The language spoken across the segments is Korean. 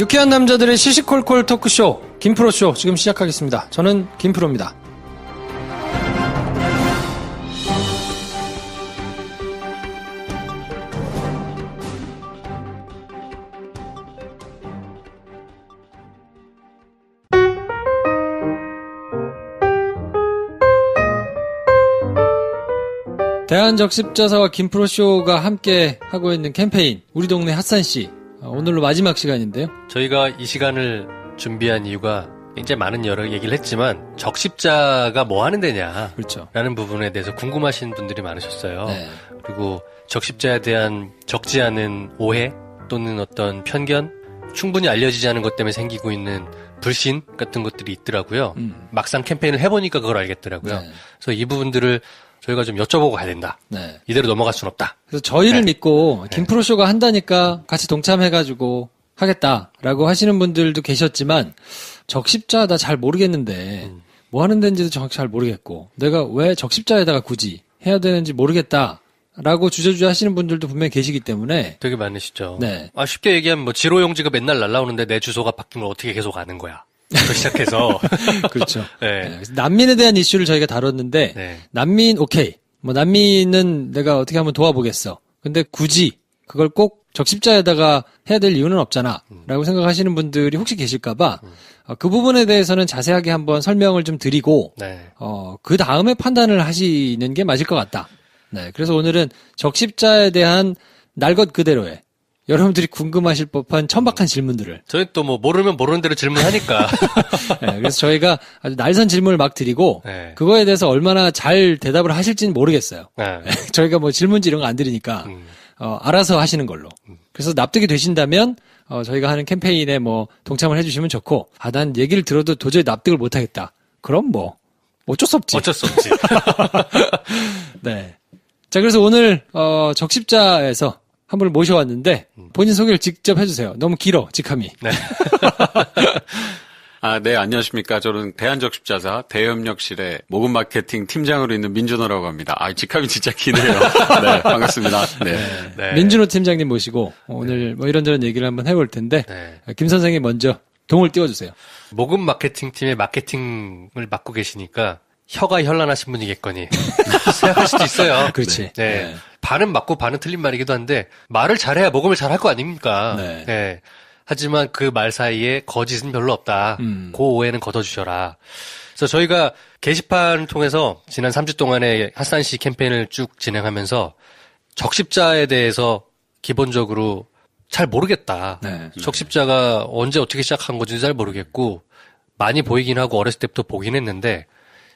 유쾌한 남자들의 시시콜콜 토크쇼 김프로쇼 지금 시작하겠습니다. 저는 김프로입니다. 대한적십자사와 김프로쇼가 함께 하고 있는 캠페인 우리 동네 핫산씨, 오늘로 마지막 시간인데요. 저희가 이 시간을 준비한 이유가 굉장히 많은 여러 얘기를 했지만 적십자가 뭐 하는 데냐, 그렇죠. 라는 부분에 대해서 궁금하신 분들이 많으셨어요. 네. 그리고 적십자에 대한 적지 않은 오해 또는 어떤 편견, 충분히 알려지지 않은 것 때문에 생기고 있는 불신 같은 것들이 있더라고요. 막상 캠페인을 해보니까 그걸 알겠더라고요. 네. 그래서 이 부분들을 저희가 좀 여쭤보고 가야 된다. 네. 이대로 넘어갈 순 없다. 그래서 저희를 네. 믿고 김프로쇼가 한다니까 같이 동참해가지고 하겠다라고 하시는 분들도 계셨지만, 적십자 나 잘 모르겠는데 뭐 하는 데인지도 정확히 잘 모르겠고 내가 왜 적십자에다가 굳이 해야 되는지 모르겠다라고 주저주저 하시는 분들도 분명히 계시기 때문에 되게 많으시죠. 네. 쉽게 얘기하면 뭐 지로용지가 맨날 날라오는데 내 주소가 바뀌면 어떻게 계속 아는 거야. 부터 시작해서. 그렇죠. 네. 네. 난민에 대한 이슈를 저희가 다뤘는데, 네. 난민 오케이. 뭐 난민은 내가 어떻게 한번 도와보겠어. 근데 굳이 그걸 꼭 적십자에다가 해야 될 이유는 없잖아. 라고 생각하시는 분들이 혹시 계실까봐 그 부분에 대해서는 자세하게 한번 설명을 좀 드리고, 네. 그 다음에 판단을 하시는 게 맞을 것 같다. 네. 그래서 오늘은 적십자에 대한 날 것 그대로의 여러분들이 궁금하실 법한 천박한 질문들을. 저희 또 뭐 모르면 모르는 대로 질문하니까. 네, 그래서 저희가 아주 날선 질문을 막 드리고, 네. 그거에 대해서 얼마나 잘 대답을 하실지는 모르겠어요. 네. 저희가 뭐 질문지 이런 거 안 드리니까, 알아서 하시는 걸로. 그래서 납득이 되신다면, 저희가 하는 캠페인에 뭐 동참을 해주시면 좋고, 난 얘기를 들어도 도저히 납득을 못 하겠다. 그럼 뭐, 어쩔 수 없지. 어쩔 수 없지. 네. 자, 그래서 오늘, 적십자에서 한 분을 모셔왔는데, 본인 소개를 직접 해주세요. 너무 길어, 직함이. 네. 네, 안녕하십니까. 저는 대한적십자사 대협력실의 모금 마케팅 팀장으로 있는 민준호라고 합니다. 직함이 진짜 기네요. 네, 반갑습니다. 네. 네. 민준호 팀장님 모시고 오늘 뭐 이런저런 얘기를 한번 해볼 텐데, 네. 김 선생님 먼저 동을 띄워주세요. 모금 마케팅 팀의 마케팅을 맡고 계시니까 혀가 현란하신 분이겠거니 생각할 수도 있어요. 그렇지. 네. 네. 반은 맞고 반은 틀린 말이기도 한데 말을 잘해야 모금을 잘할 거 아닙니까? 네. 네. 하지만 그 말 사이에 거짓은 별로 없다. 그 오해는 걷어주셔라. 그래서 저희가 게시판 통해서 지난 3주 동안의 핫산시 캠페인을 쭉 진행하면서 적십자에 대해서 기본적으로 잘 모르겠다. 네. 적십자가 언제 어떻게 시작한 건지 잘 모르겠고 많이 보이긴 하고 어렸을 때부터 보긴 했는데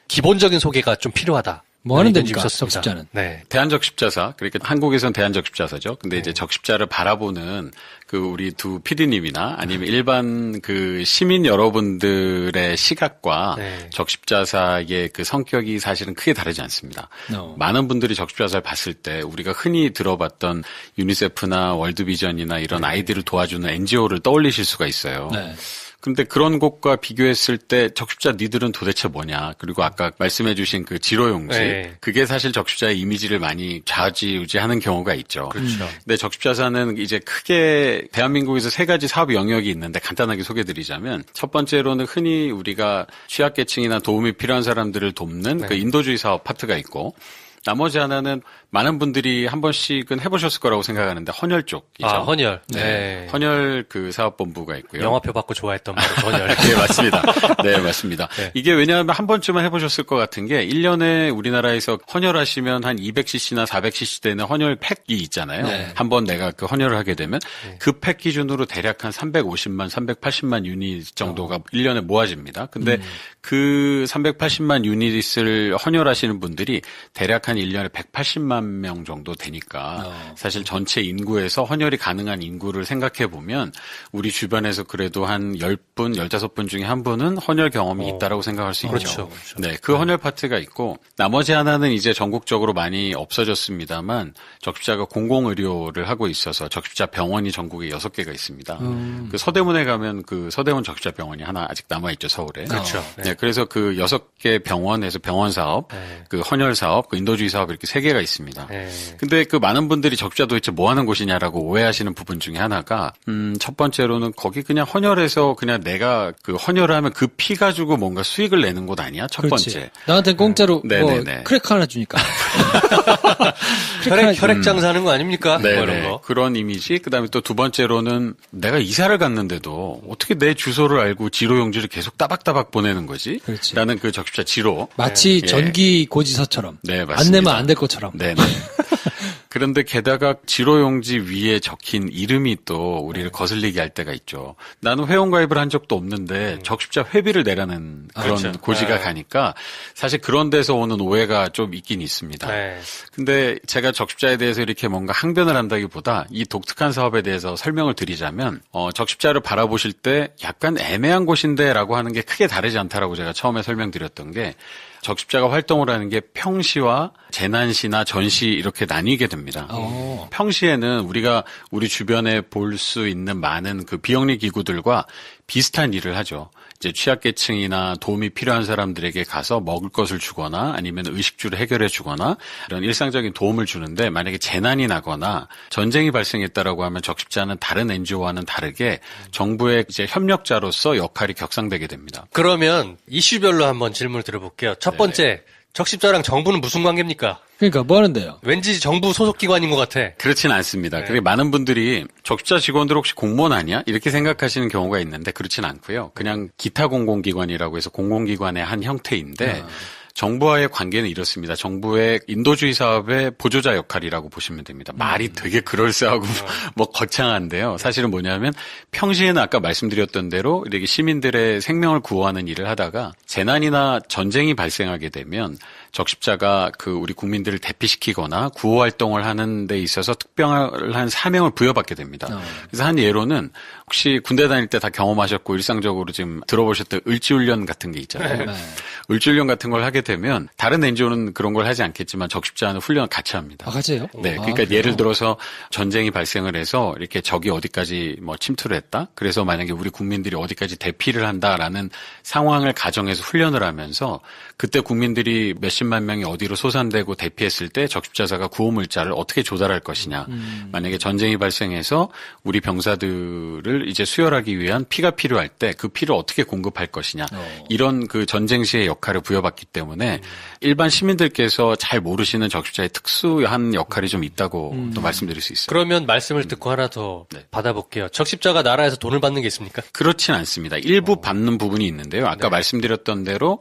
기본적인 소개가 좀 필요하다. 뭐 하는 의견이 데입니까, 있었습니다. 적십자는? 네. 대한적십자사, 그러니까 한국에선 대한적십자사죠. 근데 이제 적십자를 바라보는 우리 두 PD님이나 아니면 일반 시민 여러분들의 시각과 네. 적십자사의 성격이 사실은 크게 다르지 않습니다. 많은 분들이 적십자사를 봤을 때 우리가 흔히 들어봤던 유니세프나 월드비전이나 이런 아이들을 도와주는 NGO를 떠올리실 수가 있어요. 네. 근데 그런 곳과 비교했을 때 적십자 니들은 도대체 뭐냐. 그리고 아까 말씀해 주신 지로용지. 네. 그게 사실 적십자의 이미지를 많이 좌지우지하는 경우가 있죠. 그렇죠. 근데 적십자사는 이제 크게 대한민국에서 3가지 사업 영역이 있는데 간단하게 소개드리자면 첫 번째로는 흔히 우리가 취약계층이나 도움이 필요한 사람들을 돕는 네. 인도주의 사업 파트가 있고 나머지 하나는 많은 분들이 한 번씩은 해보셨을 거라고 생각하는데 헌혈 쪽이죠. 헌혈. 네. 네. 헌혈 사업본부가 있고요. 영화표 받고 좋아했던 바로 헌혈. 네, 맞습니다. 네, 맞습니다. 네. 이게 왜냐하면 한 번쯤은 해보셨을 것 같은 게 1년에 우리나라에서 헌혈하시면 한 200cc나 400cc 되는 헌혈 팩이 있잖아요. 네. 한번 내가 헌혈을 하게 되면 그 팩 기준으로 대략 한 350만, 380만 유닛 정도가 1년에 모아집니다. 근데 그 380만 유닛을 헌혈하시는 분들이 대략 한 1년에 180만 명 정도 되니까 사실 전체 인구에서 헌혈이 가능한 인구를 생각해 보면 우리 주변에서 그래도 한 10분, 15분 중에 한 분은 헌혈 경험이 있다라고 생각할 수 있죠. 그렇죠. 네, 그 헌혈 파트가 있고 나머지 하나는 이제 전국적으로 많이 없어졌습니다만 적십자가 공공의료를 하고 있어서 적십자 병원이 전국에 6개가 있습니다. 그 서대문에 가면 서대문 적십자 병원이 하나 아직 남아 있죠, 서울에. 그렇죠. 네, 그래서 6개 병원에서 병원 사업, 헌혈 사업, 인도주의 사업 이렇게 3개가 있습니다. 있습니다. 근데 그 많은 분들이 적십자 도대체 뭐 하는 곳이냐라고 오해하시는 부분 중에 하나가, 첫 번째로는 거기 그냥 헌혈해서 그냥 내가 그 헌혈을 하면 그 피 가지고 뭔가 수익을 내는 곳 아니야? 첫 그렇지. 번째. 나한테 공짜로 뭐 네네네. 크래커 하나 주니까. 혈액 장사하는 거 아닙니까? 뭐 이런 거. 그런 이미지. 그다음에 또 두 번째로는 내가 이사를 갔는데도 어떻게 내 주소를 알고 지로용지를 계속 따박따박 보내는 거지? 그렇지. 라는 그 적십자 지로. 마치 전기 고지서처럼. 네, 맞습니다. 안 내면 안 될 것처럼. 네네. 그런데 게다가 지로용지 위에 적힌 이름이 또 우리를 거슬리게 할 때가 있죠. 나는 회원가입을 한 적도 없는데 적십자 회비를 내라는 그런 그렇죠. 고지가 가니까 사실 그런 데서 오는 오해가 좀 있긴 있습니다. 근데 제가 적십자에 대해서 이렇게 뭔가 항변을 한다기보다 이 독특한 사업에 대해서 설명을 드리자면 적십자를 바라보실 때 약간 애매한 곳인데라고 하는 게 크게 다르지 않다라고 제가 처음에 설명드렸던 게 적십자가 활동을 하는 게 평시와 재난시나 전시 이렇게 나뉘게 됩니다. 평시에는 우리가 우리 주변에 볼 수 있는 많은 그 비영리 기구들과 비슷한 일을 하죠. 이제 취약계층이나 도움이 필요한 사람들에게 가서 먹을 것을 주거나 아니면 의식주를 해결해 주거나 이런 일상적인 도움을 주는데 만약에 재난이 나거나 전쟁이 발생했다라고 하면 적십자는 다른 NGO와는 다르게 정부의 이제 협력자로서 역할이 격상되게 됩니다. 그러면 이슈별로 한번 질문을 드려볼게요. 첫 번째, 적십자랑 정부는 무슨 관계입니까? 그러니까 뭐 하는데요? 왠지 정부 소속 기관인 것 같아. 그렇진 않습니다. 그리고 많은 분들이 적십자 직원들 혹시 공무원 아니야? 이렇게 생각하시는 경우가 있는데 그렇진 않고요. 그냥 기타 공공기관이라고 해서 공공기관의 한 형태인데 정부와의 관계는 이렇습니다. 정부의 인도주의 사업의 보조자 역할이라고 보시면 됩니다. 말이 되게 그럴싸하고 뭐 거창한데요. 사실은 뭐냐면 평시에는 아까 말씀드렸던 대로 이렇게 시민들의 생명을 구호하는 일을 하다가 재난이나 전쟁이 발생하게 되면 적십자가 그 우리 국민들을 대피시키거나 구호 활동을 하는 데 있어서 특별한 사명을 부여받게 됩니다. 그래서 한 예로는 혹시 군대 다닐 때 다 경험하셨고 일상적으로 지금 들어보셨던 을지훈련 같은 게 있잖아요. 을지훈련 같은 걸 하게 되면 다른 NGO는 그런 걸 하지 않겠지만 적십자는 훈련을 같이 합니다. 아, 같이 해요? 네. 그러니까 예를 들어서 전쟁이 발생을 해서 이렇게 적이 어디까지 뭐 침투를 했다. 그래서 만약에 우리 국민들이 어디까지 대피를 한다라는 상황을 가정해서 훈련을 하면서 그때 국민들이 몇십만 명이 어디로 소산되고 대피했을 때 적십자사가 구호물자를 어떻게 조달할 것이냐. 만약에 전쟁이 발생해서 우리 병사들을 이제 수혈하기 위한 피가 필요할 때 그 피를 어떻게 공급할 것이냐. 이런 그 전쟁 시의 역할을 부여받기 때문에 일반 시민들께서 잘 모르시는 적십자의 특수한 역할이 좀 있다고 또 말씀드릴 수 있어요. 그러면 말씀을 듣고 하나 더 받아볼게요. 적십자가 나라에서 돈을 받는 게 있습니까? 그렇진 않습니다. 일부 받는 부분이 있는데요. 아까 말씀드렸던 대로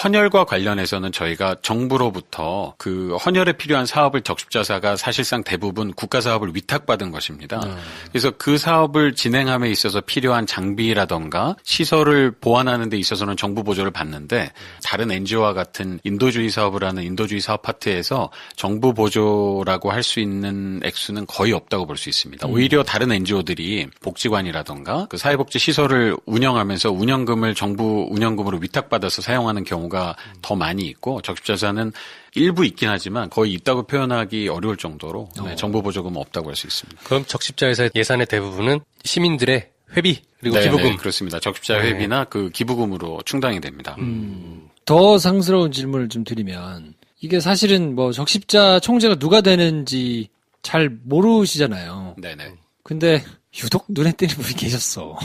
헌혈과 관련해서는 저희가 정부로부터 그 헌혈에 필요한 사업을 적십자사가 사실상 대부분 국가 사업을 위탁받은 것입니다. 그래서 그 사업을 진행함에 있어서 필요한 장비라던가 시설을 보완하는 데 있어서는 정부 보조를 받는데 다른 NGO와 같은 인도주의 사업을 하는 인도주의 사업 파트에서 정부 보조라고 할 수 있는 액수는 거의 없다고 볼 수 있습니다. 오히려 다른 NGO들이 복지관이라던가 그 사회복지 시설을 운영하면서 운영금을 정부 운영금으로 위탁받아서 사용하는 경우가 더 많이 있고 적십자사는 일부 있긴 하지만 거의 있다고 표현하기 어려울 정도로 정부 보조금은 없다고 할 수 있습니다. 그럼 적십자에서의 예산의 대부분은 시민들의 회비 그리고 기부금. 네, 그렇습니다. 적십자 회비나 그 기부금으로 충당이 됩니다. 더 상스러운 질문을 좀 드리면 이게 사실은 뭐 적십자 총재가 누가 되는지 잘 모르시잖아요. 네네. 근데 유독 눈에 띄는 분이 계셨어.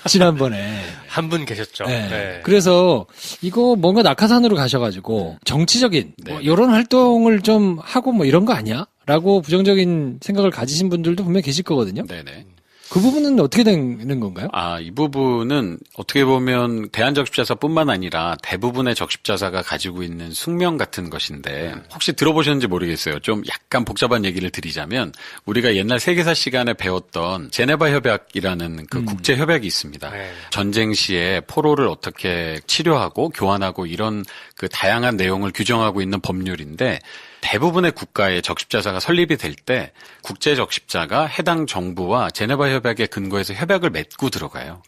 지난번에. 한 분 계셨죠. 네. 네. 그래서 이거 뭔가 낙하산으로 가셔가지고 정치적인 뭐 이런 활동을 좀 하고 뭐 이런 거 아니야? 라고 부정적인 생각을 가지신 분들도 분명히 계실 거거든요. 네네. 그 부분은 어떻게 되는 건가요? 이 부분은 어떻게 보면 대한적십자사뿐만 아니라 대부분의 적십자사가 가지고 있는 숙명 같은 것인데 혹시 들어보셨는지 모르겠어요. 좀 약간 복잡한 얘기를 드리자면 우리가 옛날 세계사 시간에 배웠던 제네바 협약이라는 그 국제 협약이 있습니다. 전쟁 시에 포로를 어떻게 치료하고 교환하고 이런 그 다양한 내용을 규정하고 있는 법률인데 대부분의 국가의 적십자사가 설립이 될 때 국제 적십자가 해당 정부와 제네바 협약에 근거해서 협약을 맺고 들어가요.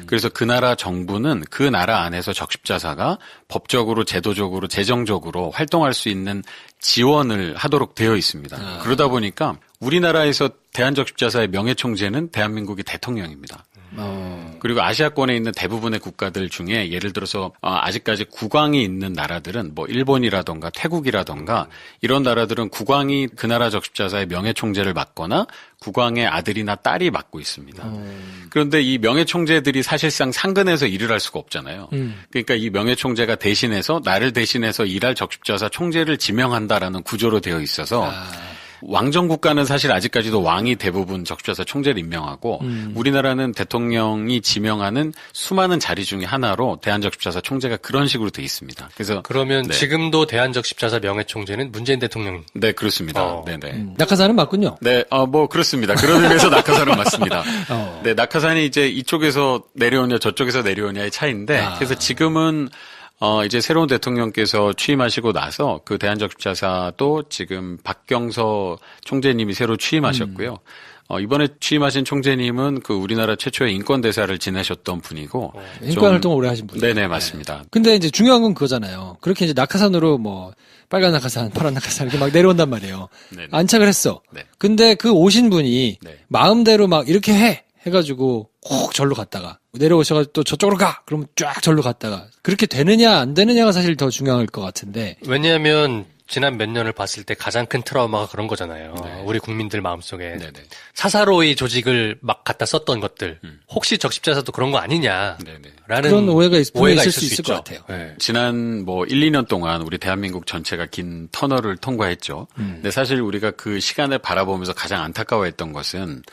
그래서 그 나라 정부는 그 나라 안에서 적십자사가 법적으로 제도적으로 재정적으로 활동할 수 있는 지원을 하도록 되어 있습니다. 그러다 보니까 우리나라에서 대한적십자사의 명예총재는 대한민국의 대통령입니다. 그리고 아시아권에 있는 대부분의 국가들 중에 예를 들어서 아직까지 국왕이 있는 나라들은 뭐 일본이라던가 태국이라던가 이런 나라들은 국왕이 그 나라 적십자사의 명예총재를 맡거나 국왕의 아들이나 딸이 맡고 있습니다. 그런데 이 명예총재들이 사실상 상근해서 일을 할 수가 없잖아요. 그러니까 이 명예총재가 대신해서 나를 대신해서 일할 적십자사 총재를 지명한다라는 구조로 되어 있어서 왕정 국가는 사실 아직까지도 왕이 대부분 적십자사 총재를 임명하고 우리나라는 대통령이 지명하는 수많은 자리 중에 하나로 대한적십자사 총재가 그런 식으로 돼 있습니다. 그래서 그러면 지금도 대한적십자사 명예총재는 문재인 대통령. 네, 그렇습니다. 네네. 낙하산은 맞군요. 네, 뭐 그렇습니다. 그런 의미에서 낙하산은 맞습니다. 네, 낙하산이 이제 이쪽에서 내려오냐 저쪽에서 내려오냐의 차이인데 그래서 지금은 이제 새로운 대통령께서 취임하시고 나서 그 대한적십자사도 지금 박경서 총재님이 새로 취임하셨고요. 이번에 취임하신 총재님은 그 우리나라 최초의 인권대사를 지내셨던 분이고. 인권 활동을 오래 하신 분이에요. 네네, 맞습니다. 근데 이제 중요한 건 그거잖아요. 그렇게 이제 낙하산으로 뭐, 빨간 낙하산, 파란 낙하산 이렇게 막 내려온단 말이에요. 네네. 안착을 했어. 네. 근데 그 오신 분이 네. 마음대로 막 이렇게 해가지고 꼭 절로 갔다가 내려오셔가지고 또 저쪽으로 가! 그러면 쫙 절로 갔다가 그렇게 되느냐 안 되느냐가 사실 더 중요할 것 같은데. 왜냐하면 지난 몇 년을 봤을 때 가장 큰 트라우마가 그런 거잖아요. 네. 우리 국민들 마음속에. 네네. 사사로이 조직을 막 갖다 썼던 것들. 혹시 적십자사도 그런 거 아니냐. 네네. 라는 그런 오해가 오해가 있을 수 있을 있죠. 것 같아요. 네. 지난 뭐 1, 2년 동안 우리 대한민국 전체가 긴 터널을 통과했죠. 근데 사실 우리가 그 시간을 바라보면서 가장 안타까워했던 것은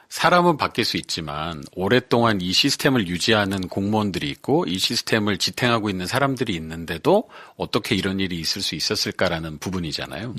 사람은 바뀔 수 있지만 오랫동안 이 시스템을 유지하는 공무원들이 있고 이 시스템을 지탱하고 있는 사람들이 있는데도 어떻게 이런 일이 있을 수 있었을까라는 부분이잖아요.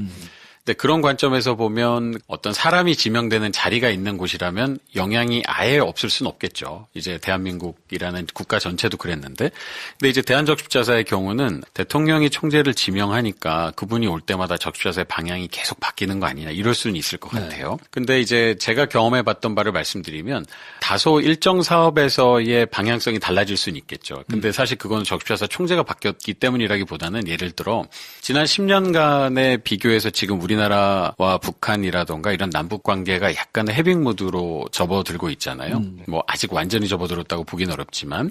근데 그런 관점에서 보면 어떤 사람이 지명되는 자리가 있는 곳이라면 영향이 아예 없을 수는 없겠죠. 이제 대한민국이라는 국가 전체도 그랬는데. 근데 이제 대한적십자사의 경우는 대통령이 총재를 지명하니까 그분이 올 때마다 적십자사의 방향이 계속 바뀌는 거 아니냐 이럴 수는 있을 것 같아요. 근데 이제 제가 경험해봤던 바를 말씀드리면 다소 일정 사업에서의 방향성이 달라질 수는 있겠죠. 근데 사실 그건 적십자사 총재가 바뀌었기 때문이라기보다는 예를 들어 지난 10년간의 비교해서 지금 우리나라와 북한이라던가 이런 남북 관계가 약간의 해빙 모드로 접어들고 있잖아요. 뭐 아직 완전히 접어들었다고 보기는 어렵지만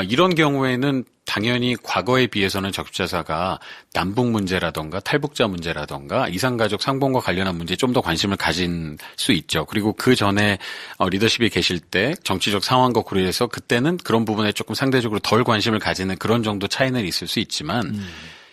이런 경우에는 당연히 과거에 비해서는 적십자사가 남북 문제라던가 탈북자 문제라던가 이산가족 상봉과 관련한 문제에 좀 더 관심을 가진 수 있죠. 그리고 그 전에 리더십이 계실 때 정치적 상황과 고려해서 그때는 그런 부분에 조금 상대적으로 덜 관심을 가지는 그런 정도 차이는 있을 수 있지만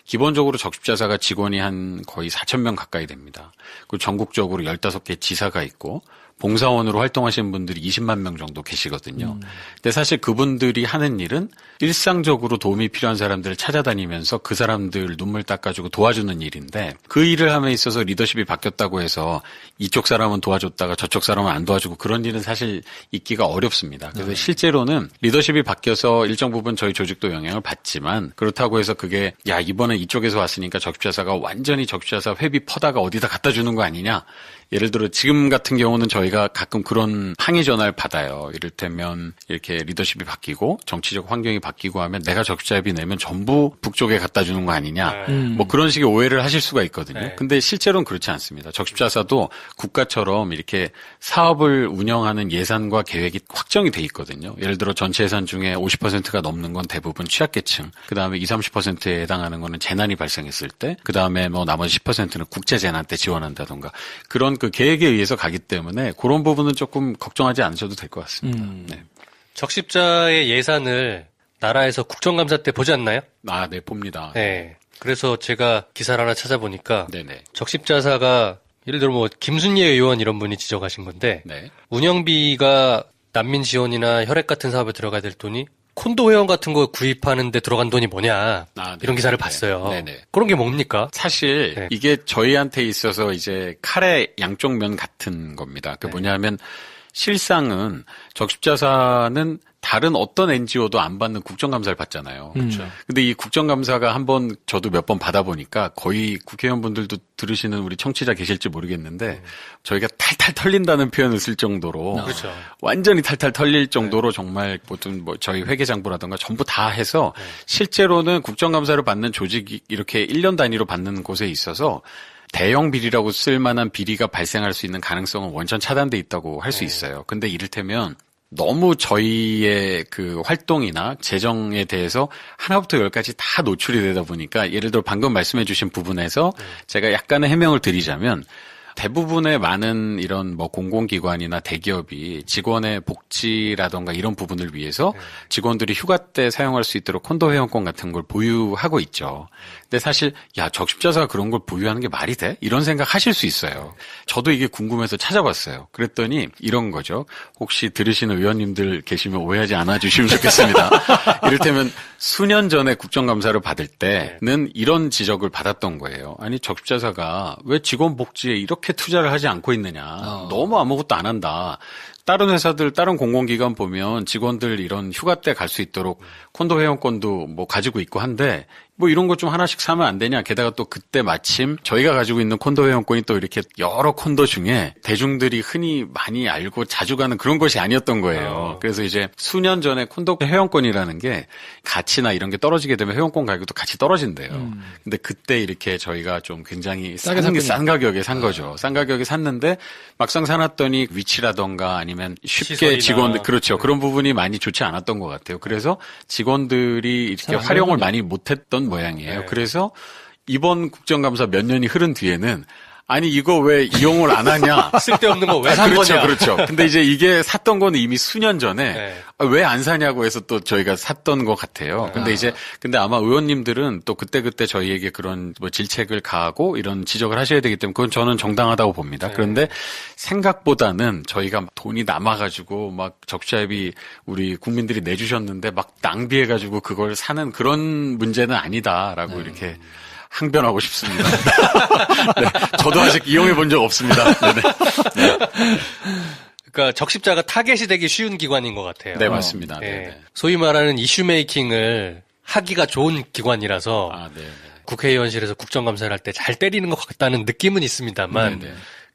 기본적으로 적십자사가 직원이 한 거의 4,000명 가까이 됩니다. 그리고 전국적으로 15개 지사가 있고 봉사원으로 활동하시는 분들이 20만 명 정도 계시거든요. 근데 사실 그분들이 하는 일은 일상적으로 도움이 필요한 사람들을 찾아다니면서 그 사람들 눈물 닦아주고 도와주는 일인데 그 일을 함에 있어서 리더십이 바뀌었다고 해서 이쪽 사람은 도와줬다가 저쪽 사람은 안 도와주고 그런 일은 사실 있기가 어렵습니다. 그래서 실제로는 리더십이 바뀌어서 일정 부분 저희 조직도 영향을 받지만 그렇다고 해서 그게 야 이번에 이쪽에서 왔으니까 적십자사가 완전히 적십자사 회비 퍼다가 어디다 갖다 주는 거 아니냐. 예를 들어 지금 같은 경우는 저희가 가끔 그런 항의 전화를 받아요. 이를테면 이렇게 리더십이 바뀌고 정치적 환경이 바뀌고 하면 내가 적십자비 내면 전부 북쪽에 갖다 주는 거 아니냐. 뭐 그런 식의 오해를 하실 수가 있거든요. 네. 근데 실제로는 그렇지 않습니다. 적십자사도 국가처럼 이렇게 사업을 운영하는 예산과 계획이 확정이 돼 있거든요. 예를 들어 전체 예산 중에 50%가 넘는 건 대부분 취약계층, 그다음에 20, 30%에 해당하는 거는 재난이 발생했을 때, 그다음에 뭐 나머지 10%는 국제재난 때 지원한다던가 그런 그 계획에 의해서 가기 때문에 그런 부분은 조금 걱정하지 않으셔도 될 것 같습니다. 네. 적십자의 예산을 나라에서 국정감사 때 보지 않나요? 네, 봅니다. 네. 그래서 제가 기사를 하나 찾아보니까 네네. 적십자사가 예를 들어 뭐 김순례 의원 이런 분이 지적하신 건데 네. 운영비가 난민 지원이나 혈액 같은 사업에 들어가야 될 돈이 콘도 회원 같은 거 구입하는 데 들어간 돈이 뭐냐 이런 기사를 봤어요. 네네. 그런 게 뭡니까? 사실 네. 이게 저희한테 있어서 이제 칼의 양쪽 면 같은 겁니다. 그 뭐냐면 실상은 적십자사는 다른 어떤 NGO도 안 받는 국정감사를 받잖아요. 그렇죠. 근데 이 국정감사가 한번 저도 몇 번 받아보니까 거의 국회의원분들도 들으시는 우리 청취자 계실지 모르겠는데 저희가 탈탈 털린다는 표현을 쓸 정도로 그렇죠. 완전히 탈탈 털릴 정도로 정말 보통 뭐 저희 회계장부라든가 전부 다 해서 실제로는 국정감사를 받는 조직이 이렇게 1년 단위로 받는 곳에 있어서 대형 비리라고 쓸 만한 비리가 발생할 수 있는 가능성은 원천 차단돼 있다고 할 수 있어요. 근데 이를테면 너무 저희의 그 활동이나 재정에 대해서 하나부터 열까지 다 노출이 되다 보니까 예를 들어 방금 말씀해 주신 부분에서 제가 약간의 해명을 드리자면 대부분의 많은 이런 뭐 공공기관이나 대기업이 직원의 복지라던가 이런 부분을 위해서 직원들이 휴가 때 사용할 수 있도록 콘도 회원권 같은 걸 보유하고 있죠. 근데 사실 야 적십자사가 그런 걸 보유하는 게 말이 돼? 이런 생각 하실 수 있어요. 저도 이게 궁금해서 찾아봤어요. 그랬더니 이런 거죠. 혹시 들으시는 의원님들 계시면 오해하지 않아 주시면 좋겠습니다. 이를테면 수년 전에 국정감사를 받을 때는 이런 지적을 받았던 거예요. 아니 적십자사가 왜 직원 복지에 이렇게 투자를 하지 않고 있느냐. 너무 아무것도 안 한다. 다른 회사들, 다른 공공기관 보면 직원들 이런 휴가 때 갈 수 있도록 콘도 회원권도 뭐 가지고 있고 한데 뭐 이런 것 좀 하나씩 사면 안 되냐. 게다가 또 그때 마침 저희가 가지고 있는 콘도 회원권이 또 이렇게 여러 콘도 중에 대중들이 흔히 많이 알고 자주 가는 그런 것이 아니었던 거예요. 그래서 이제 수년 전에 콘도 회원권이라는 게 가치나 이런 게 떨어지게 되면 회원권 가격도 같이 떨어진대요. 근데 그때 이렇게 저희가 좀 굉장히 싼 가격에 산 거죠. 싼 가격에 샀는데 막상 사놨더니 위치라던가 아니면 쉽게 시설이나. 직원들 그렇죠. 그런 부분이 많이 좋지 않았던 것 같아요. 그래서 직원들이 이렇게 활용을 많이 못했던 모양이에요. 그래서 이번 국정감사 몇 년이 흐른 뒤에는 아니 이거 왜 이용을 안 하냐? 쓸데없는 거 왜 산 거냐? 그렇죠. 근데 이제 이게 샀던 거는 이미 수년 전에 왜 안 사냐고 해서 또 저희가 샀던 것 같아요. 근데 아마 의원님들은 또 그때 저희에게 그런 뭐 질책을 가하고 이런 지적을 하셔야 되기 때문에 그건 저는 정당하다고 봅니다. 그런데 생각보다는 저희가 돈이 남아가지고 막 적자비 우리 국민들이 내주셨는데 막 낭비해가지고 그걸 사는 그런 문제는 아니다라고 이렇게 항변하고 싶습니다. 네, 저도 아직 이용해 본 적 없습니다. 네네. 네. 그러니까 적십자가 타겟이 되기 쉬운 기관인 것 같아요. 네, 맞습니다. 네. 소위 말하는 이슈 메이킹을 하기가 좋은 기관이라서 국회의원실에서 국정감사를 할 때 잘 때리는 것 같다는 느낌은 있습니다만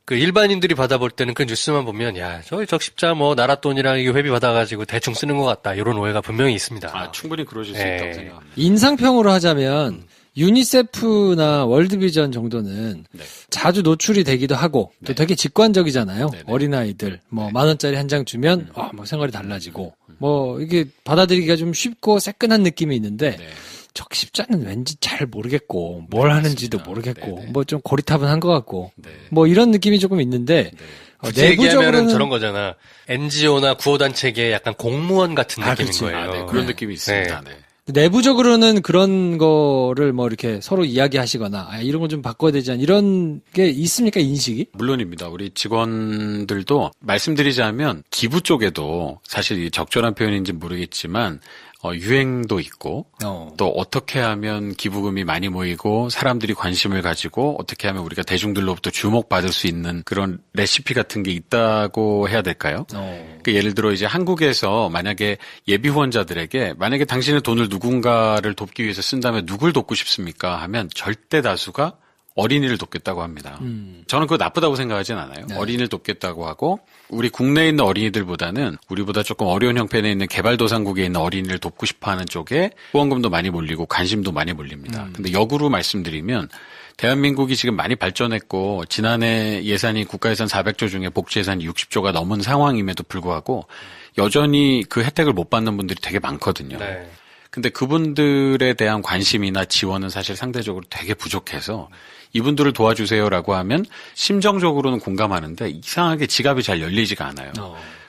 그 일반인들이 받아볼 때는 그 뉴스만 보면 야, 저희 적십자 뭐 나라 돈이랑 이게 회비 받아가지고 대충 쓰는 것 같다 이런 오해가 분명히 있습니다. 충분히 그러실 수 있다고 생각합니다. 인상평으로 하자면 유니세프나 월드비전 정도는 자주 노출이 되기도 하고 또 되게 직관적이잖아요. 어린아이들 뭐 10,000원짜리 한 장 주면 뭐 생활이 달라지고 뭐 이게 받아들이기가 좀 쉽고 새끈한 느낌이 있는데 적십자는 왠지 잘 모르겠고 뭘 하는지도 모르겠고 뭐 좀 고리타분한 것 같고 뭐 이런 느낌이 조금 있는데 내부적으로는 저런 거잖아. NGO나 구호단체계 약간 공무원 같은 느낌인 그렇지. 거예요. 그런 느낌이 있습니다. 내부적으로는 그런 거를 뭐 이렇게 서로 이야기하시거나 이런 걸 좀 바꿔야 되지 않나 이런 게 있습니까 인식이? 물론입니다. 우리 직원들도 말씀드리자면 기부 쪽에도 사실 이 적절한 표현인지 모르겠지만 유행도 있고 또 어떻게 하면 기부금이 많이 모이고 사람들이 관심을 가지고 어떻게 하면 우리가 대중들로부터 주목받을 수 있는 그런 레시피 같은 게 있다고 해야 될까요? 그러니까 예를 들어 이제 한국에서 만약에 예비 후원자들에게 만약에 당신의 돈을 누군가를 돕기 위해서 쓴다면 누굴 돕고 싶습니까? 하면 절대 다수가 어린이를 돕겠다고 합니다. 저는 그거 나쁘다고 생각하진 않아요. 어린이를 돕겠다고 하고 우리 국내에 있는 어린이들보다는 우리보다 조금 어려운 형편에 있는 개발도상국에 있는 어린이를 돕고 싶어하는 쪽에 후원금도 많이 몰리고 관심도 많이 몰립니다. 근데 역으로 말씀드리면 대한민국이 지금 많이 발전했고 지난해 예산이 국가예산 400조 중에 복지예산이 60조가 넘은 상황임에도 불구하고 여전히 그 혜택을 못 받는 분들이 되게 많거든요. 근데 그분들에 대한 관심이나 지원은 사실 상대적으로 되게 부족해서 이분들을 도와주세요라고 하면 심정적으로는 공감하는데 이상하게 지갑이 잘 열리지가 않아요.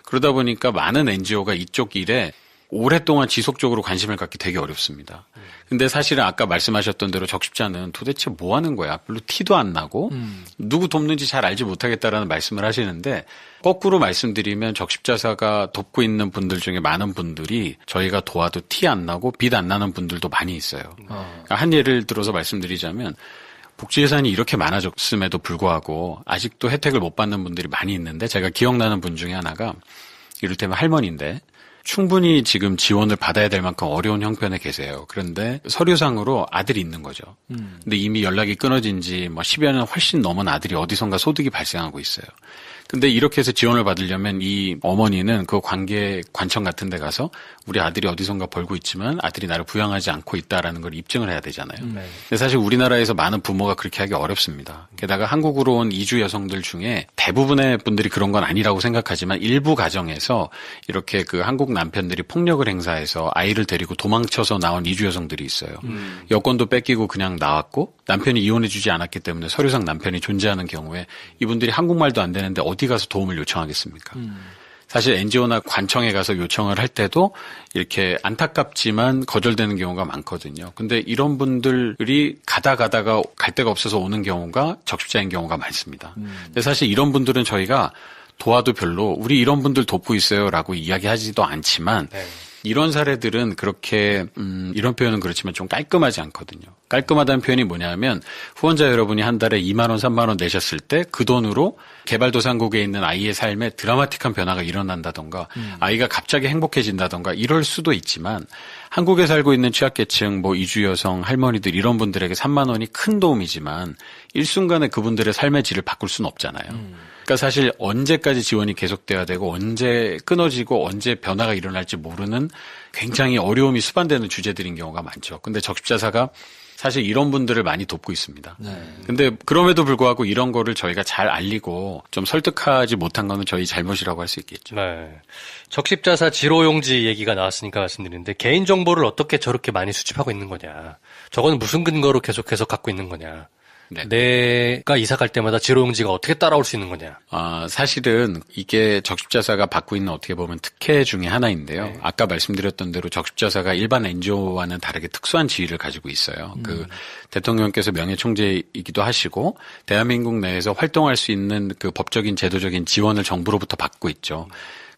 그러다 보니까 많은 NGO가 이쪽 일에 오랫동안 지속적으로 관심을 갖기 되게 어렵습니다. 근데 사실은 아까 말씀하셨던 대로 적십자는 도대체 뭐 하는 거야? 별로 티도 안 나고 누구 돕는지 잘 알지 못하겠다라는 말씀을 하시는데 거꾸로 말씀드리면 적십자사가 돕고 있는 분들 중에 많은 분들이 저희가 도와도 티 안 나고 빚 안 나는 분들도 많이 있어요. 한 예를 들어서 말씀드리자면 복지 예산이 이렇게 많아졌음에도 불구하고 아직도 혜택을 못 받는 분들이 많이 있는데 제가 기억나는 분 중에 하나가 이를테면 할머니인데 충분히 지금 지원을 받아야 될 만큼 어려운 형편에 계세요. 그런데 서류상으로 아들이 있는 거죠. 근데 이미 연락이 끊어진 지 뭐 10여 년 훨씬 넘은 아들이 어디선가 소득이 발생하고 있어요. 근데 이렇게 해서 지원을 받으려면 이 어머니는 그 관청 같은 데 가서 우리 아들이 어디선가 벌고 있지만 아들이 나를 부양하지 않고 있다라는 걸 입증을 해야 되잖아요. 근데 사실 우리나라에서 많은 부모가 그렇게 하기 어렵습니다. 게다가 한국으로 온 이주 여성들 중에 대부분의 분들이 그런 건 아니라고 생각하지만 일부 가정에서 이렇게 그 한국 남편들이 폭력을 행사해서 아이를 데리고 도망쳐서 나온 이주 여성들이 있어요. 여권도 뺏기고 그냥 나왔고 남편이 이혼해주지 않았기 때문에 서류상 남편이 존재하는 경우에 이분들이 한국말도 안 되는데 어디 가서 도움을 요청하겠습니까? 사실 NGO나 관청에 가서 요청을 할 때도 이렇게 안타깝지만 거절되는 경우가 많거든요. 근데 이런 분들이 가다가 갈 데가 없어서 오는 경우가 적십자인 경우가 많습니다. 근데 사실 이런 분들은 저희가 도와도 별로 우리 이런 분들 돕고 있어요라고 이야기하지도 않지만 이런 사례들은 그렇게 이런 표현은 그렇지만 좀 깔끔하지 않거든요. 깔끔하다는 표현이 뭐냐면 후원자 여러분이 한 달에 2만 원, 3만 원 내셨을 때 그 돈으로 개발도상국에 있는 아이의 삶에 드라마틱한 변화가 일어난다던가 아이가 갑자기 행복해진다던가 이럴 수도 있지만 한국에 살고 있는 취약계층, 뭐 이주 여성, 할머니들 이런 분들에게 3만 원이 큰 도움이지만 일순간에 그분들의 삶의 질을 바꿀 수는 없잖아요. 그러니까 사실 언제까지 지원이 계속돼야 되고 언제 끊어지고 언제 변화가 일어날지 모르는 굉장히 어려움이 수반되는 주제들인 경우가 많죠. 근데 적십자사가 사실 이런 분들을 많이 돕고 있습니다. 근데 그럼에도 불구하고 이런 거를 저희가 잘 알리고 좀 설득하지 못한 거는 저희 잘못이라고 할 수 있겠죠. 네. 적십자사 지로용지 얘기가 나왔으니까 말씀드리는데 개인정보를 어떻게 저렇게 많이 수집하고 있는 거냐. 저거는 무슨 근거로 계속해서 갖고 있는 거냐. 네. 내가 이사 갈 때마다 지로용지가 어떻게 따라올 수 있는 거냐. 사실은 이게 적십자사가 받고 있는 어떻게 보면 특혜 중에 하나인데요. 네. 아까 말씀드렸던 대로 적십자사가 일반 NGO와는 다르게 특수한 지위를 가지고 있어요. 그 대통령께서 명예총재이기도 하시고 대한민국 내에서 활동할 수 있는 그 법적인 제도적인 지원을 정부로부터 받고 있죠.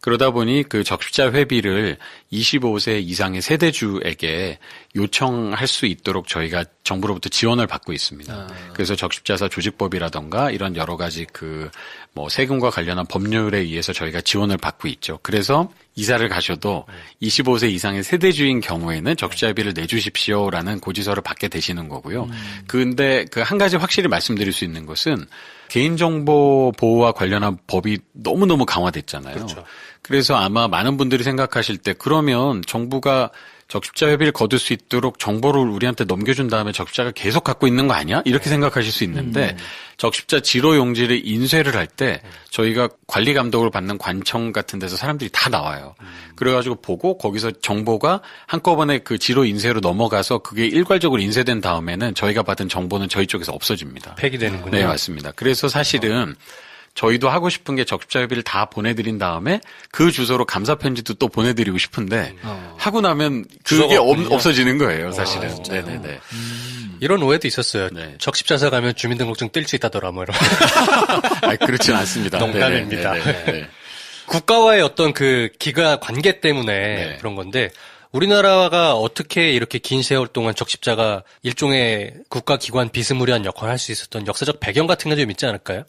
그러다 보니 그 적십자 회비를 25세 이상의 세대주에게 요청할 수 있도록 저희가 정부로부터 지원을 받고 있습니다. 그래서 적십자사 조직법이라던가 이런 여러 가지 그 뭐 세금과 관련한 법률에 의해서 저희가 지원을 받고 있죠. 그래서 이사를 가셔도 25세 이상의 세대주인 경우에는 적십자 회비를 내주십시오라는 고지서를 받게 되시는 거고요. 근데 그 한 가지 확실히 말씀드릴 수 있는 것은 개인정보 보호와 관련한 법이 너무너무 강화됐잖아요. 그렇죠. 그래서 아마 많은 분들이 생각하실 때 그러면 정부가 적십자 회비를 거둘 수 있도록 정보를 우리한테 넘겨준 다음에 적십자가 계속 갖고 있는 거 아니야? 이렇게 생각하실 수 있는데 적십자 지로용지를 인쇄를 할 때 저희가 관리 감독을 받는 관청 같은 데서 사람들이 다 나와요. 그래가지고 보고 거기서 정보가 한꺼번에 그 지로 인쇄로 넘어가서 그게 일괄적으로 인쇄된 다음에는 저희가 받은 정보는 저희 쪽에서 없어집니다. 폐기되는군요. 네, 맞습니다. 그래서 사실은 저희도 하고 싶은 게 적십자 회비를 다 보내드린 다음에 그 주소로 감사 편지도 또 보내드리고 싶은데 하고 나면 그게 없어지는 거예요, 사실은. 네네네. 이런 오해도 있었어요. 네. 적십자사 가면 주민등록증 뗄 수 있다더라, 뭐 이런. 그렇진 않습니다. 농담입니다. 네네. 국가와의 어떤 그 기가 관계 때문에 네. 그런 건데 우리나라가 어떻게 이렇게 긴 세월 동안 적십자가 일종의 국가기관 비스무리한 역할을 할 수 있었던 역사적 배경 같은 게 좀 있지 않을까요?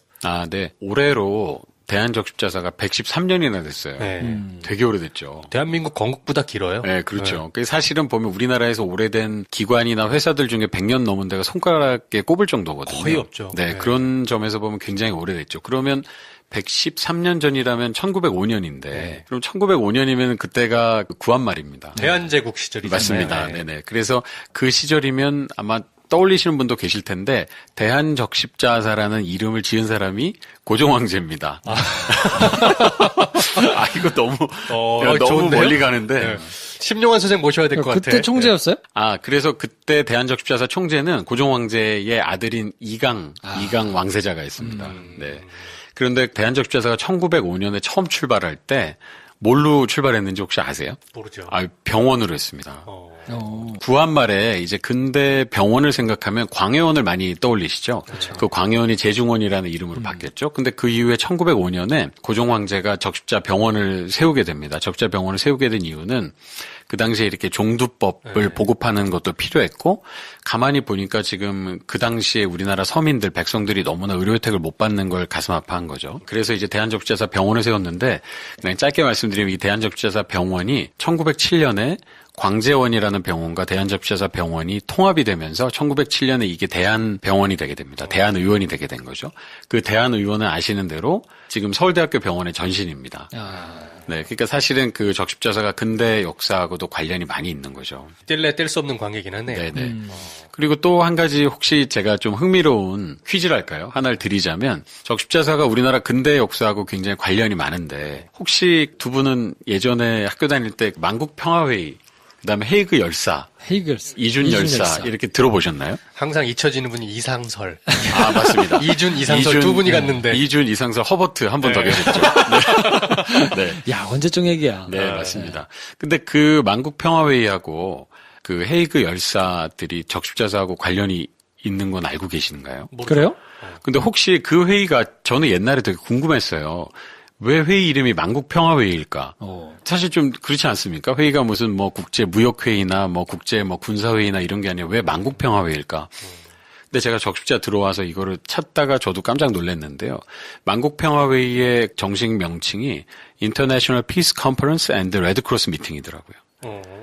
네. 올해로 대한적십자사가 113년이나 됐어요. 네. 되게 오래됐죠. 대한민국 건국보다 길어요. 네, 그렇죠. 네. 사실은 보면 우리나라에서 오래된 기관이나 회사들 중에 100년 넘은 데가 손가락에 꼽을 정도거든요. 거의 없죠. 네, 그런 점에서 보면 굉장히 오래됐죠. 그러면 113년 전이라면 1905년인데 그럼 1905년이면 그때가 구한말입니다. 대한제국 시절이잖아요. 맞습니다. 네네. 그래서 그 시절이면 아마 떠올리시는 분도 계실 텐데 대한적십자사라는 이름을 지은 사람이 고종황제입니다. 이거 너무 좋은데요? 멀리 가는데. 네. 심용환 선생 모셔야 될 것 같아요. 그때 총재였어요? 그래서 그때 대한적십자사 총재는 고종황제의 아들인 이강 왕세자가 있습니다. 네. 그런데 대한적십자사가 1905년에 처음 출발할 때 뭘로 출발했는지 혹시 아세요? 모르죠. 병원으로 했습니다. 구한말에 이제 근대 병원을 생각하면 광해원을 많이 떠올리시죠? 그렇죠. 그 광해원이 제중원이라는 이름으로 바뀌었죠. 근데 그 이후에 1905년에 고종황제가 적십자 병원을 세우게 됩니다. 적십자 병원을 세우게 된 이유는 그 당시에 이렇게 종두법을 보급하는 것도 필요했고 가만히 보니까 지금 그 당시에 우리나라 서민들 백성들이 너무나 의료 혜택을 못 받는 걸 가슴 아파한 거죠. 그래서 이제 대한적십자사 병원을 세웠는데 그냥 짧게 말씀드리면 이 대한적십자사 병원이 1907년에 광재원이라는 병원과 대한적십자사 병원이 통합이 되면서 1907년에 이게 대한병원이 되게 됩니다. 대한의원이 되게 된 거죠. 그 대한의원은 아시는 대로 지금 서울대학교 병원의 전신입니다. 네, 그러니까 사실은 그 적십자사가 근대 역사하고도 관련이 많이 있는 거죠. 뗄래 뗄 수 없는 관계긴 하네요. 네네. 그리고 또 한 가지 혹시 제가 좀 흥미로운 퀴즈랄까요? 하나를 드리자면 적십자사가 우리나라 근대 역사하고 굉장히 관련이 많은데 혹시 두 분은 예전에 학교 다닐 때 만국평화회의 그다음에 헤이그 열사, 이준 열사 이렇게 들어보셨나요? 항상 잊혀지는 분이 이상설. 아, 맞습니다. 이상설 두 분이 갔는데. 이준, 이상설, 허버트 한 분 더 계셨죠. 네. 네. 야, 언제적 얘기야. 네, 맞습니다. 근데 그 만국평화회의하고 그 헤이그 열사들이 적십자사하고 관련이 있는 건 알고 계시는가요? 그래요? 근데 혹시 그 회의가 저는 옛날에 되게 궁금했어요. 왜 회의 이름이 만국평화회의일까? 사실 좀 그렇지 않습니까? 회의가 무슨 뭐 국제무역회의나 뭐 국제 뭐 군사회의나 이런 게 아니라 왜 만국평화회의일까? 근데 제가 적십자 들어와서 이거를 찾다가 저도 깜짝 놀랐는데요. 만국평화회의의 정식 명칭이 International Peace Conference and Red Cross Meeting이더라고요.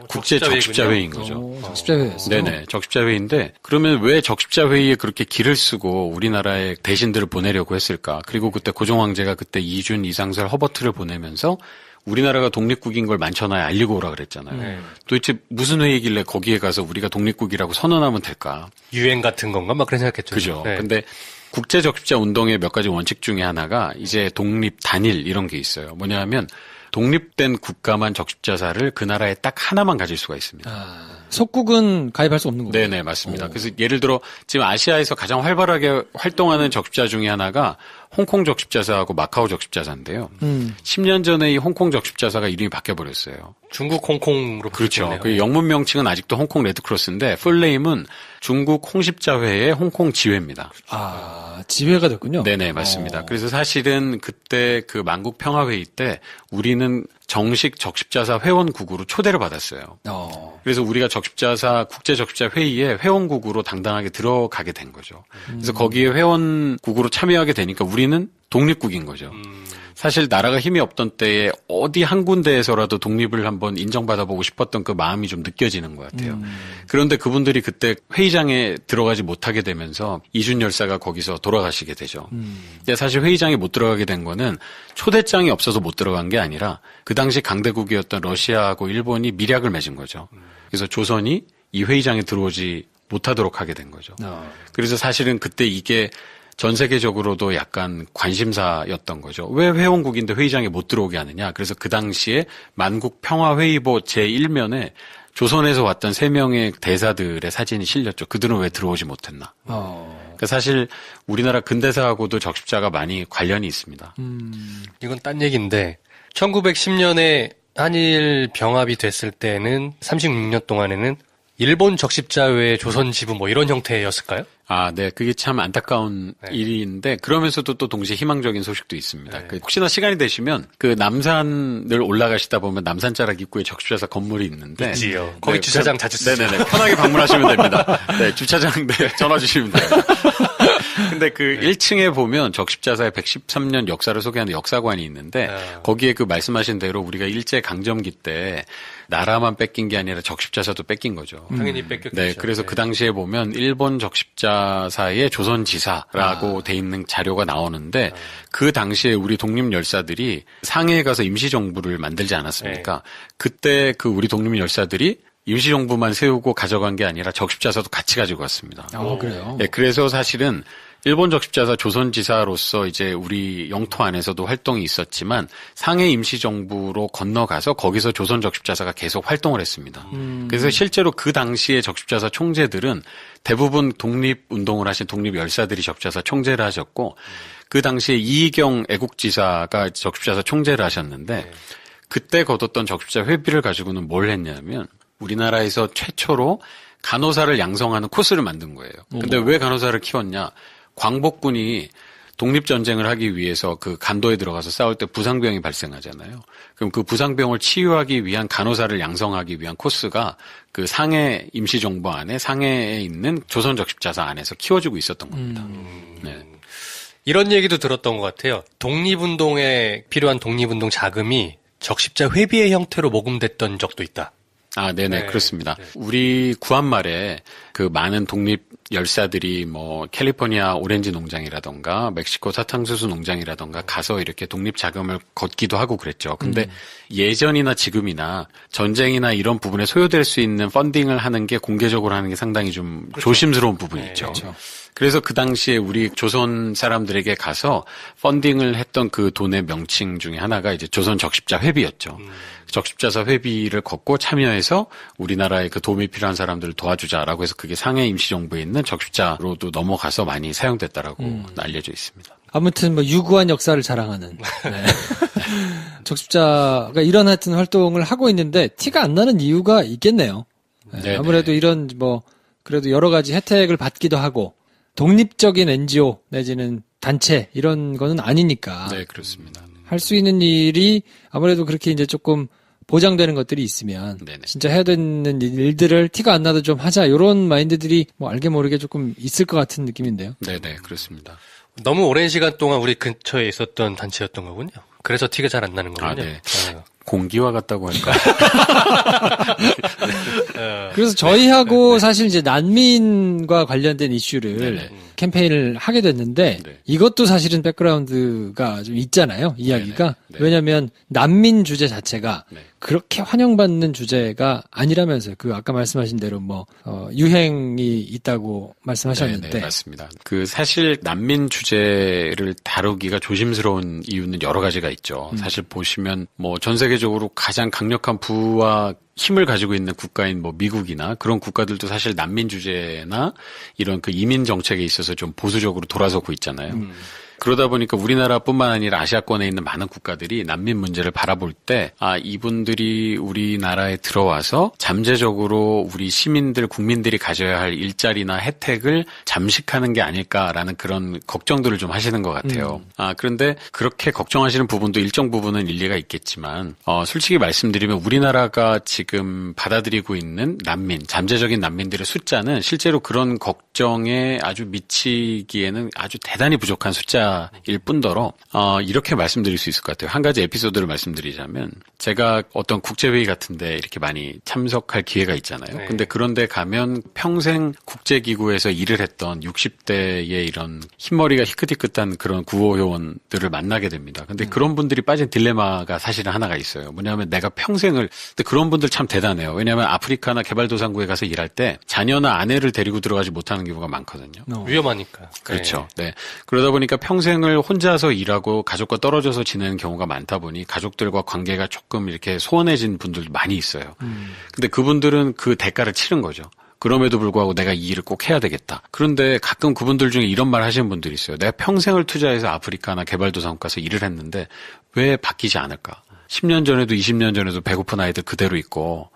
국제 적십자회의인 거죠. 적십자회였어요? 네네, 적십자회의인데 그러면 왜 적십자회의에 그렇게 길을 쓰고 우리나라의 대신들을 보내려고 했을까? 그리고 그때 고종황제가 그때 이준, 이상설, 허버트를 보내면서 우리나라가 독립국인 걸 만천하에 알리고 오라 그랬잖아요. 도대체 무슨 회의길래 거기에 가서 우리가 독립국이라고 선언하면 될까? 유행 같은 건가? 막 그런 생각했죠. 그죠. 네. 근데 국제 적십자 운동의 몇 가지 원칙 중에 하나가 이제 독립 단일 이런 게 있어요. 뭐냐면 독립된 국가만 적십자사를 그 나라에 딱 하나만 가질 수가 있습니다. 속국은 가입할 수 없는 거예요? 네네, 맞습니다. 그래서 예를 들어 지금 아시아에서 가장 활발하게 활동하는 적십자 중에 하나가 홍콩 적십자사하고 마카오 적십자사인데요. 10년 전에 이 홍콩 적십자사가 이름이 바뀌어버렸어요. 중국 홍콩으로 그렇죠. 그 영문 명칭은 아직도 홍콩 레드크로스인데 풀네임은 중국 홍십자회의 홍콩 지회입니다. 아, 지회가 됐군요. 네네, 맞습니다. 그래서 사실은 그때 그 만국평화회의 때 우리는 정식 적십자사 회원국으로 초대를 받았어요. 그래서 우리가 적십자사 국제 적십자 회의에 회원국으로 당당하게 들어가게 된 거죠. 그래서 거기에 회원국으로 참여하게 되니까 우리는 독립국인 거죠. 사실 나라가 힘이 없던 때에 어디 한 군데에서라도 독립을 한번 인정받아보고 싶었던 그 마음이 좀 느껴지는 것 같아요. 그런데 그분들이 그때 회의장에 들어가지 못하게 되면서 이준 열사가 거기서 돌아가시게 되죠. 근데 사실 회의장에 못 들어가게 된 거는 초대장이 없어서 못 들어간 게 아니라 그 당시 강대국이었던 러시아하고 일본이 밀약을 맺은 거죠. 그래서 조선이 이 회의장에 들어오지 못하도록 하게 된 거죠. 그래서 사실은 그때 이게 전 세계적으로도 약간 관심사였던 거죠. 왜 회원국인데 회의장에 못 들어오게 하느냐. 그래서 그 당시에 만국평화회의보 제1면에 조선에서 왔던 3명의 대사들의 사진이 실렸죠. 그들은 왜 들어오지 못했나. 그러니까 사실 우리나라 근대사하고도 적십자가 많이 관련이 있습니다. 이건 딴 얘기인데 1910년에 한일 병합이 됐을 때는 36년 동안에는 일본 적십자회 조선 지부 뭐 이런 형태였을까요? 아, 네. 그게 참 안타까운 일인데 그러면서도 또 동시에 희망적인 소식도 있습니다. 그 혹시나 시간이 되시면 그 남산을 올라가시다 보면 남산자락 입구에 적십자사 건물이 있는데 있지요. 거기 주차장 자주 쓰죠. 네네네. 편하게 방문하시면 됩니다. 네, 주차장 전화 주시면 돼요. 근데 그 1층에 보면 적십자사의 113년 역사를 소개하는 역사관이 있는데 거기에 그 말씀하신 대로 우리가 일제 강점기 때 나라만 뺏긴 게 아니라 적십자사도 뺏긴 거죠. 당연히 뺏겼겠죠. 네, 그래서 그 당시에 보면 일본 적십자사의 조선지사라고 돼 있는 자료가 나오는데 그 당시에 우리 독립열사들이 상해에 가서 임시정부를 만들지 않았습니까? 그때 그 우리 독립열사들이 임시정부만 세우고 가져간 게 아니라 적십자사도 같이 가지고 왔습니다. 그래요? 네, 그래서 사실은 일본 적십자사 조선지사로서 이제 우리 영토 안에서도 활동이 있었지만 상해 임시정부로 건너가서 거기서 조선 적십자사가 계속 활동을 했습니다. 그래서 실제로 그 당시에 적십자사 총재들은 대부분 독립운동을 하신 독립열사들이 적십자사 총재를 하셨고 그 당시에 이희경 애국지사가 적십자사 총재를 하셨는데 그때 거뒀던 적십자 회비를 가지고는 뭘 했냐면 우리나라에서 최초로 간호사를 양성하는 코스를 만든 거예요. 근데 왜 간호사를 키웠냐? 광복군이 독립전쟁을 하기 위해서 그 간도에 들어가서 싸울 때 부상병이 발생하잖아요. 그럼 그 부상병을 치유하기 위한 간호사를 양성하기 위한 코스가 그 상해 임시정부 안에 상해에 있는 조선적십자사 안에서 키워지고 있었던 겁니다. 네. 이런 얘기도 들었던 것 같아요. 독립운동에 필요한 독립운동 자금이 적십자 회비의 형태로 모금됐던 적도 있다. 아, 네네, 그렇습니다. 우리 구한말에 그 많은 독립 열사들이 뭐 캘리포니아 오렌지 농장이라던가 멕시코 사탕수수 농장이라던가 가서 이렇게 독립 자금을 걷기도 하고 그랬죠. 근데 예전이나 지금이나 전쟁이나 이런 부분에 소요될 수 있는 펀딩을 하는 게 공개적으로 하는 게 상당히 좀 조심스러운 부분이 있죠. 그렇죠. 그래서 그 당시에 우리 조선 사람들에게 가서 펀딩을 했던 그 돈의 명칭 중에 하나가 이제 조선 적십자 회비였죠. 적십자사 회비를 걷고 참여해서 우리나라에 그 도움이 필요한 사람들을 도와주자라고 해서 그게 상해 임시정부에 있는 적십자로도 넘어가서 많이 사용됐다라고 알려져 있습니다. 아무튼 뭐 유구한 역사를 자랑하는 네. 적십자가 이런 하여튼 활동을 하고 있는데 티가 안 나는 이유가 있겠네요. 네, 아무래도 이런 뭐 그래도 여러 가지 혜택을 받기도 하고 독립적인 NGO 내지는 단체 이런 거는 아니니까. 네, 그렇습니다. 할 수 있는 일이 아무래도 그렇게 이제 조금 보장되는 것들이 있으면 네네. 진짜 해야 되는 일들을 티가 안 나도 좀 하자 이런 마인드들이 뭐 알게 모르게 조금 있을 것 같은 느낌인데요. 네네, 그렇습니다. 너무 오랜 시간 동안 우리 근처에 있었던 단체였던 거군요. 그래서 티가 잘 안 나는 거군요. 아, 네. 공기와 같다고 할까? 그래서 저희하고 사실 이제 난민과 관련된 이슈를 네네. 캠페인을 하게 됐는데 네. 이것도 사실은 백그라운드가 좀 있잖아요. 이야기가. 네네. 네. 왜냐하면 난민 주제 자체가 네. 그렇게 환영받는 주제가 아니라면서요. 그 아까 말씀하신 대로 뭐 유행이 있다고 말씀하셨는데. 네, 맞습니다. 그 사실 난민 주제를 다루기가 조심스러운 이유는 여러 가지가 있죠. 사실 보시면 뭐 전 세계적으로 가장 강력한 부와 힘을 가지고 있는 국가인 뭐 미국이나 그런 국가들도 사실 난민 주제나 이런 그 이민 정책에 있어서 좀 보수적으로 돌아서고 있잖아요. 그러다 보니까 우리나라뿐만 아니라 아시아권에 있는 많은 국가들이 난민 문제를 바라볼 때, 아, 이분들이 우리나라에 들어와서 잠재적으로 우리 시민들, 국민들이 가져야 할 일자리나 혜택을 잠식하는 게 아닐까라는 그런 걱정들을 좀 하시는 것 같아요. 아, 그런데 그렇게 걱정하시는 부분도 일정 부분은 일리가 있겠지만, 솔직히 말씀드리면 우리나라가 지금 받아들이고 있는 난민, 잠재적인 난민들의 숫자는 실제로 그런 걱정에 아주 미치기에는 아주 대단히 부족한 숫자 일 뿐더러 이렇게 말씀드릴 수 있을 것 같아요. 한 가지 에피소드를 말씀드리자면 제가 어떤 국제회의 같은데 이렇게 많이 참석할 기회가 있잖아요. 네. 근데 그런데 가면 평생 국제기구에서 일을 했던 60대의 이런 흰머리가 희끗희끗한 그런 구호요원들을 만나게 됩니다. 근데 그런 분들이 빠진 딜레마가 사실은 하나가 있어요. 뭐냐면 내가 평생을 근데 그런 분들 참 대단해요. 왜냐하면 아프리카나 개발도상국에 가서 일할 때 자녀나 아내를 데리고 들어가지 못하는 경우가 많거든요. 위험하니까. 그렇죠. 네. 그러다 보니까 평생을 혼자서 일하고 가족과 떨어져서 지내는 경우가 많다 보니 가족들과 관계가 조금 이렇게 소원해진 분들도 많이 있어요. 근데 그분들은 그 대가를 치른 거죠. 그럼에도 불구하고 내가 이 일을 꼭 해야 되겠다. 그런데 가끔 그분들 중에 이런 말 하시는 분들이 있어요. 내가 평생을 투자해서 아프리카나 개발도상국 가서 일을 했는데 왜 바뀌지 않을까? 10년 전에도 20년 전에도 배고픈 아이들 그대로 있고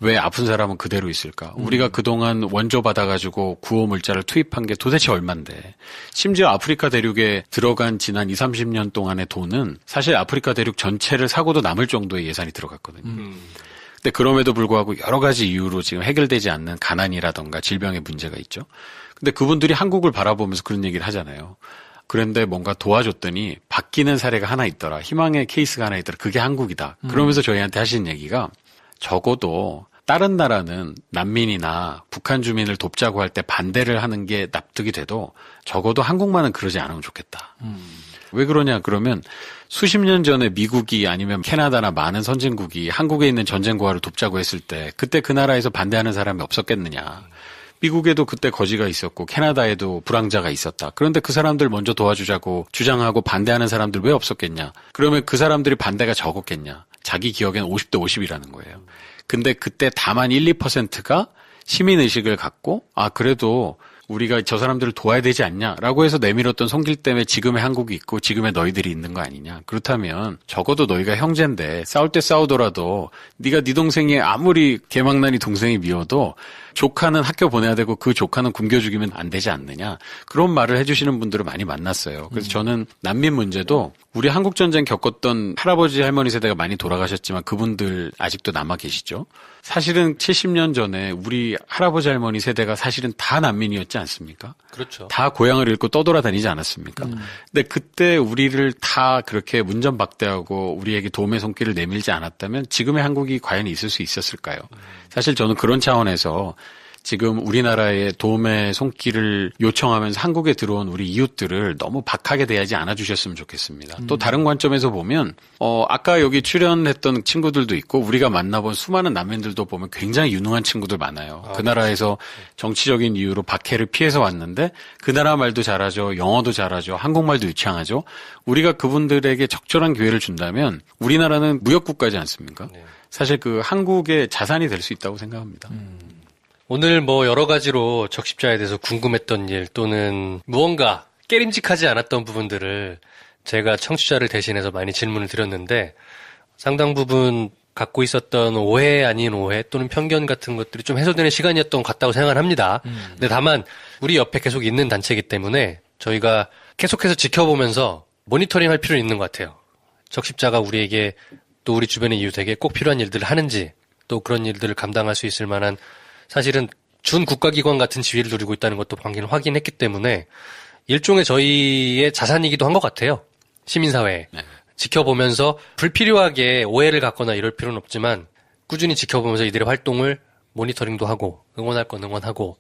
왜 아픈 사람은 그대로 있을까? 우리가 그동안 원조 받아가지고 구호 물자를 투입한 게 도대체 얼만데. 심지어 아프리카 대륙에 들어간 지난 20, 30년 동안의 돈은 사실 아프리카 대륙 전체를 사고도 남을 정도의 예산이 들어갔거든요. 근데 그럼에도 불구하고 여러 가지 이유로 지금 해결되지 않는 가난이라던가 질병의 문제가 있죠. 근데 그분들이 한국을 바라보면서 그런 얘기를 하잖아요. 그런데 뭔가 도와줬더니 바뀌는 사례가 하나 있더라. 희망의 케이스가 하나 있더라. 그게 한국이다. 그러면서 저희한테 하시는 얘기가 적어도 다른 나라는 난민이나 북한 주민을 돕자고 할 때 반대를 하는 게 납득이 돼도 적어도 한국만은 그러지 않으면 좋겠다. 왜 그러냐 그러면 수십 년 전에 미국이 아니면 캐나다나 많은 선진국이 한국에 있는 전쟁 고아를 돕자고 했을 때 그때 그 나라에서 반대하는 사람이 없었겠느냐. 미국에도 그때 거지가 있었고 캐나다에도 불황자가 있었다. 그런데 그 사람들 먼저 도와주자고 주장하고 반대하는 사람들 왜 없었겠냐. 그러면 그 사람들이 반대가 적었겠냐. 자기 기억엔 50대 50이라는 거예요. 근데 그때 다만 1, 2%가 시민의식을 갖고 아 그래도 우리가 저 사람들을 도와야 되지 않냐라고 해서 내밀었던 손길 때문에 지금의 한국이 있고 지금의 너희들이 있는 거 아니냐. 그렇다면 적어도 너희가 형제인데 싸울 때 싸우더라도 네가 네 동생이 아무리 개망나니 동생이 미워도 조카는 학교 보내야 되고 그 조카는 굶겨 죽이면 안 되지 않느냐. 그런 말을 해주시는 분들을 많이 만났어요. 그래서 저는 난민 문제도 우리 한국전쟁 겪었던 할아버지 할머니 세대가 많이 돌아가셨지만 그분들 아직도 남아 계시죠. 사실은 70년 전에 우리 할아버지 할머니 세대가 사실은 다 난민이었지 않습니까? 그렇죠. 다 고향을 잃고 떠돌아다니지 않았습니까? 근데 그때 우리를 다 그렇게 문전박대하고 우리에게 도움의 손길을 내밀지 않았다면 지금의 한국이 과연 있을 수 있었을까요? 사실 저는 그런 차원에서 지금 우리나라에 도움의 손길을 요청하면서 한국에 들어온 우리 이웃들을 너무 박하게 대하지 않아주셨으면 좋겠습니다. 또 다른 관점에서 보면 아까 여기 출연했던 친구들도 있고 우리가 만나본 수많은 난민들도 보면 굉장히 유능한 친구들 많아요. 그 나라에서 정치적인 이유로 박해를 피해서 왔는데 그 나라 말도 잘하죠. 영어도 잘하죠. 한국말도 유창하죠. 우리가 그분들에게 적절한 기회를 준다면 우리나라는 무역국가지 않습니까? 네. 사실 그 한국의 자산이 될 수 있다고 생각합니다. 오늘 뭐 여러 가지로 적십자에 대해서 궁금했던 일 또는 무언가 깨림직하지 않았던 부분들을 제가 청취자를 대신해서 많이 질문을 드렸는데 상당 부분 갖고 있었던 오해 아닌 오해 또는 편견 같은 것들이 좀 해소되는 시간이었던 것 같다고 생각을 합니다. 근데 다만 우리 옆에 계속 있는 단체이기 때문에 저희가 계속해서 지켜보면서 모니터링 할 필요는 있는 것 같아요. 적십자가 우리에게 또 우리 주변의 이웃에게 꼭 필요한 일들을 하는지 또 그런 일들을 감당할 수 있을 만한 사실은 준 국가기관 같은 지위를 누리고 있다는 것도 방금 확인했기 때문에 일종의 저희의 자산이기도 한 것 같아요. 시민사회에. 네. 지켜보면서 불필요하게 오해를 갖거나 이럴 필요는 없지만 꾸준히 지켜보면서 이들의 활동을 모니터링도 하고 응원할 건 응원하고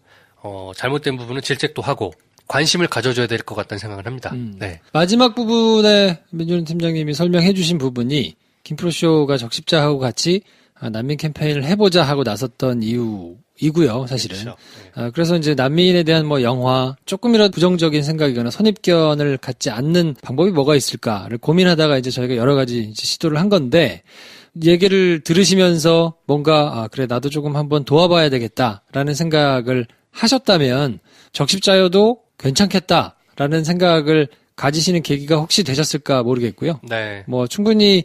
잘못된 부분은 질책도 하고 관심을 가져줘야 될 것 같다는 생각을 합니다. 네. 마지막 부분에 민준훈 팀장님이 설명해 주신 부분이 김프로쇼가 적십자하고 같이 난민 캠페인을 해보자 하고 나섰던 이유이고요, 사실은. 그렇죠. 그래서 이제 난민에 대한 뭐 영화, 조금이라도 부정적인 생각이거나 선입견을 갖지 않는 방법이 뭐가 있을까를 고민하다가 이제 저희가 여러 가지 이제 시도를 한 건데, 얘기를 들으시면서 뭔가, 그래, 나도 조금 한번 도와봐야 되겠다라는 생각을 하셨다면, 적십자여도 괜찮겠다라는 생각을 가지시는 계기가 혹시 되셨을까 모르겠고요. 네. 뭐 충분히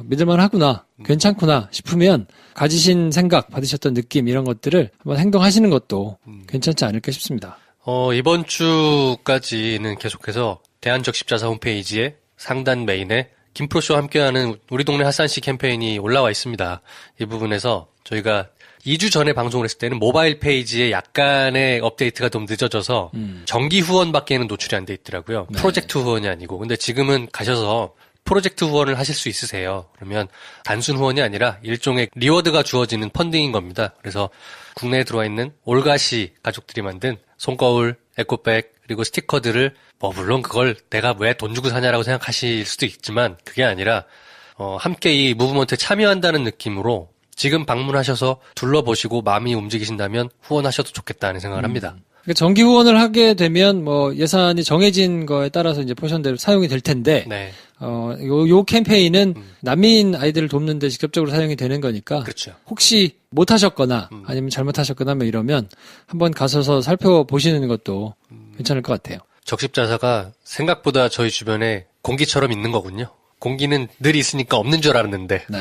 믿을만 하구나, 괜찮구나 싶으면 가지신 생각, 받으셨던 느낌 이런 것들을 한번 행동하시는 것도 괜찮지 않을까 싶습니다. 이번 주까지는 계속해서 대한적십자사 홈페이지에 상단 메인에 김프로쇼와 함께하는 우리 동네 핫산시 캠페인이 올라와 있습니다. 이 부분에서 저희가 2주 전에 방송을 했을 때는 모바일 페이지에 약간의 업데이트가 좀 늦어져서 정기 후원밖에는 노출이 안 돼 있더라고요. 네. 프로젝트 후원이 아니고. 근데 지금은 가셔서 프로젝트 후원을 하실 수 있으세요. 그러면 단순 후원이 아니라 일종의 리워드가 주어지는 펀딩인 겁니다. 그래서 국내에 들어와 있는 올가시 가족들이 만든 손거울, 에코백, 그리고 스티커들을 물론 그걸 내가 왜 돈 주고 사냐라고 생각하실 수도 있지만 그게 아니라 함께 이 무브먼트에 참여한다는 느낌으로 지금 방문하셔서 둘러보시고 마음이 움직이신다면 후원하셔도 좋겠다는 생각을 합니다. 그러니까 정기 후원을 하게 되면 뭐 예산이 정해진 거에 따라서 이제 포션대로 사용이 될 텐데, 네. 요 캠페인은 난민 아이들을 돕는데 직접적으로 사용이 되는 거니까. 그렇죠. 혹시 못 하셨거나 아니면 잘못하셨거나 뭐 이러면 한번 가셔서 살펴보시는 것도 괜찮을 것 같아요. 적십자사가 생각보다 저희 주변에 공기처럼 있는 거군요. 공기는 늘 있으니까 없는 줄 알았는데. 네.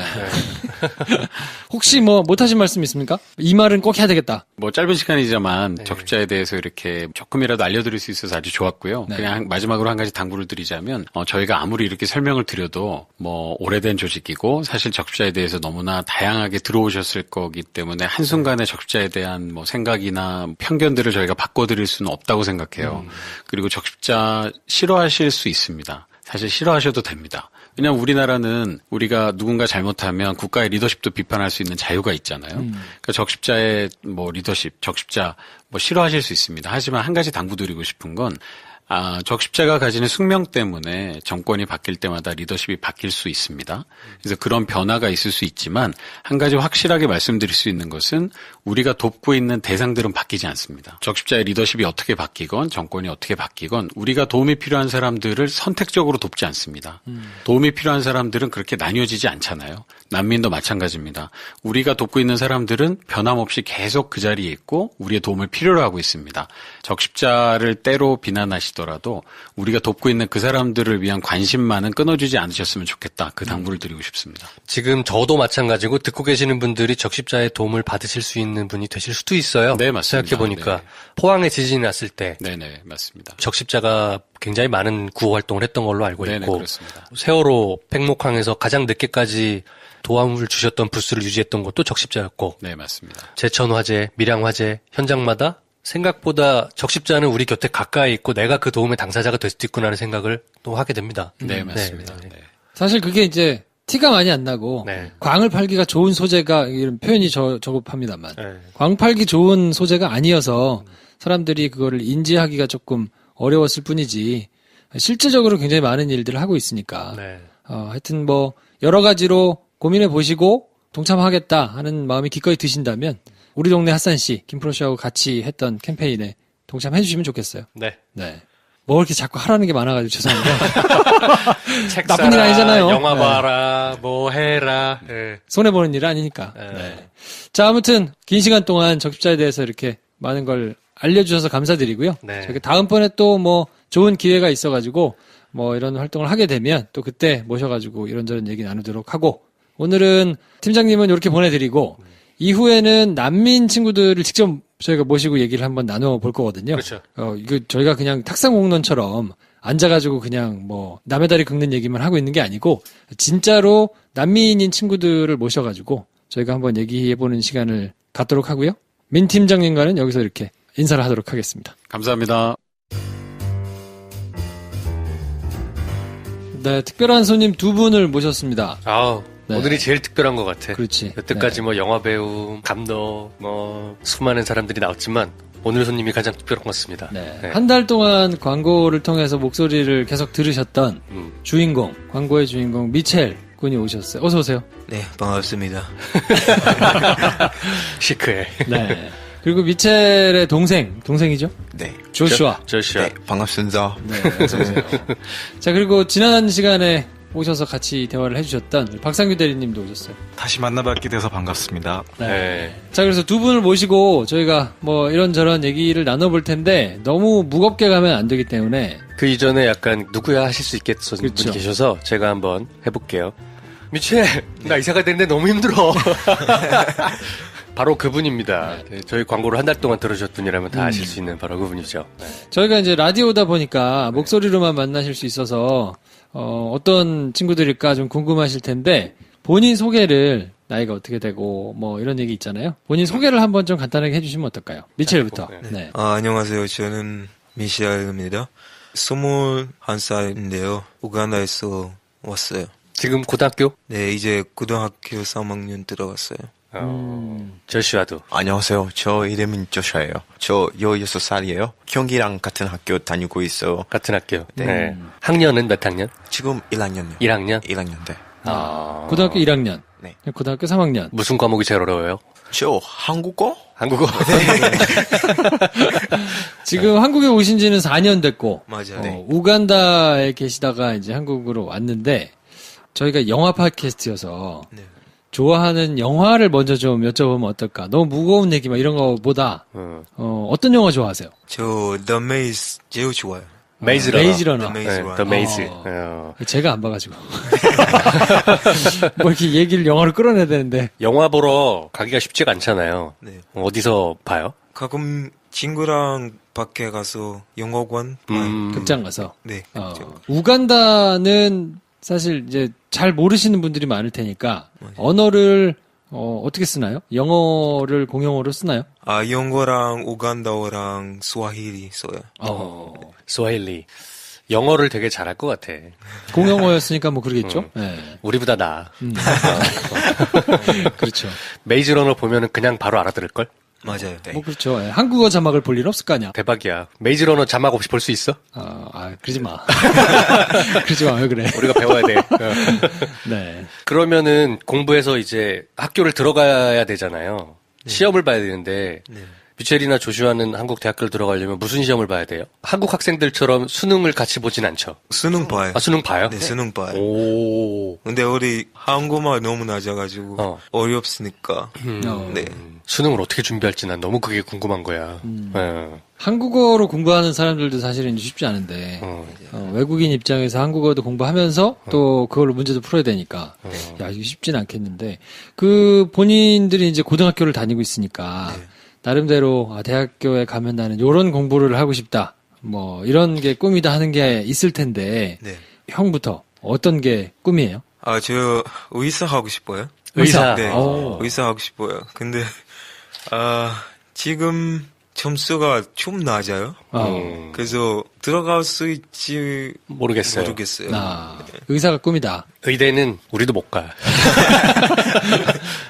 혹시 뭐 못하신 말씀 있습니까? 이 말은 꼭 해야 되겠다. 뭐 짧은 시간이지만 네. 적십자에 대해서 이렇게 조금이라도 알려드릴 수 있어서 아주 좋았고요. 네. 그냥 마지막으로 한 가지 당부를 드리자면 저희가 아무리 이렇게 설명을 드려도 뭐 오래된 조직이고 사실 적십자에 대해서 너무나 다양하게 들어오셨을 거기 때문에 한순간에 적십자에 대한 뭐 생각이나 편견들을 저희가 바꿔드릴 수는 없다고 생각해요. 그리고 적십자 싫어하실 수 있습니다. 사실 싫어하셔도 됩니다. 왜냐하면 우리나라는 우리가 누군가 잘못하면 국가의 리더십도 비판할 수 있는 자유가 있잖아요. 그러니까 적십자의 뭐 리더십, 적십자 뭐 싫어하실 수 있습니다. 하지만 한 가지 당부드리고 싶은 건 적십자가 가지는 숙명 때문에 정권이 바뀔 때마다 리더십이 바뀔 수 있습니다. 그래서 그런 변화가 있을 수 있지만 한 가지 확실하게 말씀드릴 수 있는 것은 우리가 돕고 있는 대상들은 바뀌지 않습니다. 적십자의 리더십이 어떻게 바뀌건 정권이 어떻게 바뀌건 우리가 도움이 필요한 사람들을 선택적으로 돕지 않습니다. 도움이 필요한 사람들은 그렇게 나뉘어지지 않잖아요. 난민도 마찬가지입니다. 우리가 돕고 있는 사람들은 변함없이 계속 그 자리에 있고 우리의 도움을 필요로 하고 있습니다. 적십자를 때로 비난하시더라도 우리가 돕고 있는 그 사람들을 위한 관심만은 끊어주지 않으셨으면 좋겠다. 그 당부를 드리고 싶습니다. 지금 저도 마찬가지고 듣고 계시는 분들이 적십자의 도움을 받으실 수 있는 분이 되실 수도 있어요. 네, 맞습니다. 생각해보니까 네. 포항에 지진이 났을 때 네네, 맞습니다. 적십자가 굉장히 많은 구호 활동을 했던 걸로 알고 네네, 있고 그렇습니다. 세월호 팽목항에서 가장 늦게까지 도움을 주셨던 부스를 유지했던 것도 적십자였고 네, 맞습니다. 제천 화재, 밀양 화재 현장마다 생각보다 적십자는 우리 곁에 가까이 있고 내가 그 도움의 당사자가 될 수도 있구나 하는 생각을 또 하게 됩니다. 네, 맞습니다. 네. 네. 사실 그게 이제 티가 많이 안 나고 네. 광을 팔기가 좋은 소재가 이런 표현이 저급합니다만 네. 광 팔기 좋은 소재가 아니어서 사람들이 그거를 인지하기가 조금 어려웠을 뿐이지 실질적으로 굉장히 많은 일들을 하고 있으니까 네. 하여튼 뭐 여러 가지로 고민해 보시고 동참하겠다 하는 마음이 기꺼이 드신다면 우리 동네 핫산 씨, 김프로 씨하고 같이 했던 캠페인에 동참해 주시면 좋겠어요. 네. 네. 뭐 이렇게 자꾸 하라는 게 많아가지고 죄송한데 책 나쁜 일 사라, 아니잖아요. 영화 네. 봐라, 뭐 해라. 네. 손해 보는 일 아니니까. 네. 네. 자, 아무튼 긴 시간 동안 적십자에 대해서 이렇게 많은 걸 알려주셔서 감사드리고요. 네. 저희 다음번에 또 뭐 좋은 기회가 있어가지고 뭐 이런 활동을 하게 되면 또 그때 모셔가지고 이런저런 얘기 나누도록 하고 오늘은 팀장님은 이렇게 보내드리고 이후에는 난민 친구들을 직접 저희가 모시고 얘기를 한번 나눠볼 거거든요. 그렇죠. 이거 저희가 그냥 탁상공론처럼 앉아가지고 그냥 뭐 남의 다리 긁는 얘기만 하고 있는 게 아니고 진짜로 난민인 친구들을 모셔가지고 저희가 한번 얘기해보는 시간을 갖도록 하고요. 민 팀장님과는 여기서 이렇게 인사를 하도록 하겠습니다. 감사합니다. 네, 특별한 손님 두 분을 모셨습니다. 아우, 네. 오늘이 제일 특별한 것 같아. 그렇지. 여태까지 뭐 영화 배우, 감독, 뭐 수많은 사람들이 나왔지만 오늘 손님이 가장 특별한 것 같습니다. 네. 네. 한 달 동안 광고를 통해서 목소리를 계속 들으셨던 주인공, 광고의 주인공 미첼 군이 오셨어요. 어서 오세요. 네, 반갑습니다. 시크해. 네. 그리고 미첼의 동생이죠? 네. 조슈아. 조슈아. 네, 반갑습니다. 네, 어서 오세요. 자, 그리고 지난 시간에 오셔서 같이 대화를 해주셨던 박상규 대리님도 오셨어요. 다시 만나뵙게 돼서 반갑습니다. 네. 자, 그래서 두 분을 모시고 저희가 뭐 이런저런 얘기를 나눠볼 텐데 너무 무겁게 가면 안 되기 때문에 그 이전에 약간 누구야 하실 수 있겠던 그렇죠. 분이 계셔서 제가 한번 해볼게요. 미첼, 나 이사가 되는데 너무 힘들어. 바로 그분입니다. 네, 저희 광고를 한 달 동안 들으셨던 분이라면 다 아실 수 있는 바로 그분이죠. 네. 저희가 이제 라디오다 보니까 목소리로만 만나실 수 있어서 어떤 친구들일까 좀 궁금하실 텐데 본인 소개를 나이가 어떻게 되고 뭐 이런 얘기 있잖아요. 본인 소개를 한번 좀 간단하게 해주시면 어떨까요? 미첼부터. 네. 안녕하세요. 저는 미셸입니다. 21살인데요. 우간다에서 왔어요. 지금 고등학교? 네, 이제 고등학교 3학년 들어갔어요. 조슈아도. 안녕하세요. 저 이름은 조샤예요. 저 16살이에요. 경기랑 같은 학교 다니고 있어요. 같은 학교. 네. 학년은 몇 학년? 지금 1학년이요. 1학년? 1학년, 네. 고등학교 1학년. 네. 고등학교 3학년. 무슨 과목이 제일 어려워요? 저 한국어? 한국어. 지금 한국에 오신 지는 4년 됐고 맞아요. 네. 우간다에 계시다가 이제 한국으로 왔는데 저희가 영화 팟캐스트여서 네. 좋아하는 영화를 먼저 좀 여쭤보면 어떨까? 너무 무거운 얘기 막 이런 거보다 어떤 영화 좋아하세요? 저 The Maze 제일 좋아요. 메이즈 러너. 메이즈 러너. The 네, Maze Runner. The Maze. 제가 안 봐가지고 뭐 이렇게 얘기를 영화로 끌어내야 되는데 영화 보러 가기가 쉽지가 않잖아요. 네. 어디서 봐요? 가끔 친구랑 밖에 가서 영화관 봐요. 극장 가서 네. 우간다는 사실 이제 잘 모르시는 분들이 많을 테니까 언어를 어떻게 쓰나요? 영어를 공용어로 쓰나요? 영어랑 우간다어랑 스와히리 써요. 스와힐리. 영어를 되게 잘할 것 같아. 공용어였으니까 뭐 그러겠죠? 네. 우리보다 나아. 그렇죠. 메이즈 러너 보면은 그냥 바로 알아들을걸? 맞아요. 네. 뭐 그렇죠. 예. 한국어 자막을 볼 일 없을 거 아니야. 대박이야. 메이즈 러너 자막 없이 볼 수 있어? 그러지 마. 그러지 마. 왜 그래? 우리가 배워야 돼. 네. 그러면은 공부해서 이제 학교를 들어가야 되잖아요. 시험을 봐야 되는데 미첼이나 조슈아는 한국 대학교를 들어가려면 무슨 시험을 봐야 돼요? 한국 학생들처럼 수능을 같이 보진 않죠. 수능 봐요. 아, 수능 봐요? 네, 수능 봐요. 오. 근데 우리 한국말 너무 낮아가지고 어렵으니까. 네. 수능을 어떻게 준비할지 난 너무 그게 궁금한 거야. 예. 한국어로 공부하는 사람들도 사실은 쉽지 않은데 외국인 입장에서 한국어도 공부하면서 또 그걸로 문제도 풀어야 되니까 야 이거 쉽지는 않겠는데 그 본인들이 이제 고등학교를 다니고 있으니까 나름대로 대학교에 가면 나는 요런 공부를 하고 싶다 뭐 이런 게 꿈이다 하는 게 있을 텐데 네. 형부터 어떤 게 꿈이에요? 아, 저 의사 하고 싶어요. 의사? 네. 오. 의사 하고 싶어요. 근데 지금 점수가 좀 낮아요. 그래서 들어갈 수 있지 모르겠어요. 모르겠어요. 의사가 꿈이다. 의대는 우리도 못 가.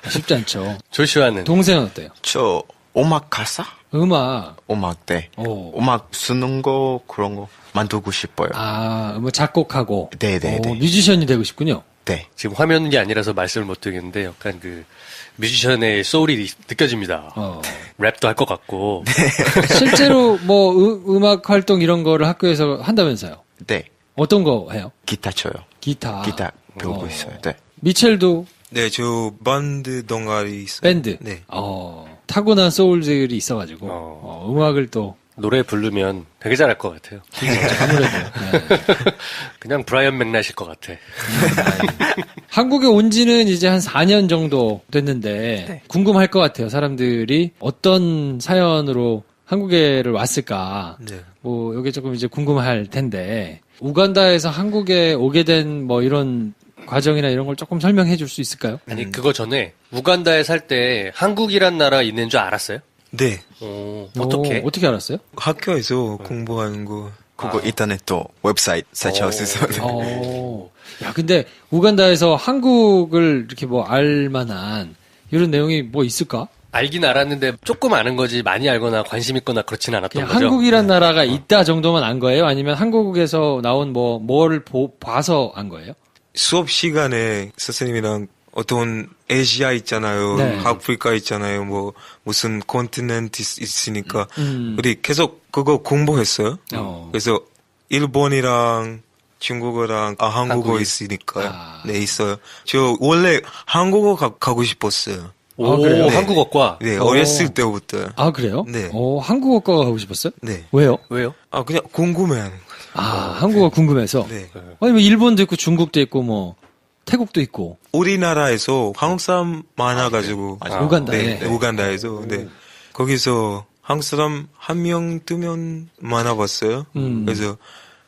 쉽지 않죠. 조슈아는? 동생은 어때요? 저 음악 가사? 음악. 음악대. 오. 음악 쓰는 거 그런 거 만들고 싶어요. 뭐 작곡하고. 네네네. 뮤지션이 되고 싶군요. 네. 지금 화면이 아니라서 말씀을 못 드리겠는데 약간 그 뮤지션의 소울이 느껴집니다. 랩도 할 것 같고. 실제로 뭐 음악 활동 이런 거를 학교에서 한다면서요? 네. 어떤 거 해요? 기타 쳐요. 기타. 기타 배우고 있어요. 네. 미첼도 네, 저 밴드 동아리 있어요. 밴드. 네. 타고난 소울들이 있어가지고 음악을 또 노래 부르면 되게 잘할 것 같아요. 아무래도 네. 그냥 브라이언 맥낫일 것 같아. 한국에 온 지는 이제 한 4년 정도 됐는데 궁금할 것 같아요. 사람들이 어떤 사연으로 한국에를 왔을까? 네. 뭐 이게 조금 이제 궁금할 텐데 우간다에서 한국에 오게 된 뭐 이런 과정이나 이런 걸 조금 설명해 줄 수 있을까요? 아니 그거 전에 우간다에 살 때 한국이란 나라 있는 줄 알았어요? 네. 어떻게? 어떻게 알았어요? 학교에서 공부하는 거. 그거 인터넷도 웹사이트 서치해서 야, 근데 우간다에서 한국을 이렇게 뭐 알만한 이런 내용이 뭐 있을까? 알긴 알았는데 조금 아는 거지 많이 알거나 관심 있거나 그렇진 않았던 그냥 거죠. 한국이란 나라가 있다 정도만 안 거예요? 아니면 한국에서 나온 뭐를 봐서 안 거예요? 수업 시간에 선생님이랑 어떤 아시아 있잖아요. 네. 아프리카 있잖아요. 뭐 무슨 콘티넨트 있으니까 우리 계속 그거 공부했어요. 그래서 일본이랑 중국어랑 한국어 한국이. 있으니까 네 있어요. 저 원래 한국어 가고 싶었어요. 오, 그래요? 한국어과? 네, 어렸을 때부터. 아, 그래요? 네. 한국어과 하고 싶었어요? 네. 왜요? 왜요? 그냥 궁금해하는 거. 한국어 궁금해서. 네. 아니, 뭐 일본도 있고 중국도 있고 뭐 태국도 있고. 우리나라에서 한국 사람 많아가지고. 우간다에. 네, 우간다에서. 네. 거기서 한국 사람 1명, 2명 만나봤어요. 그래서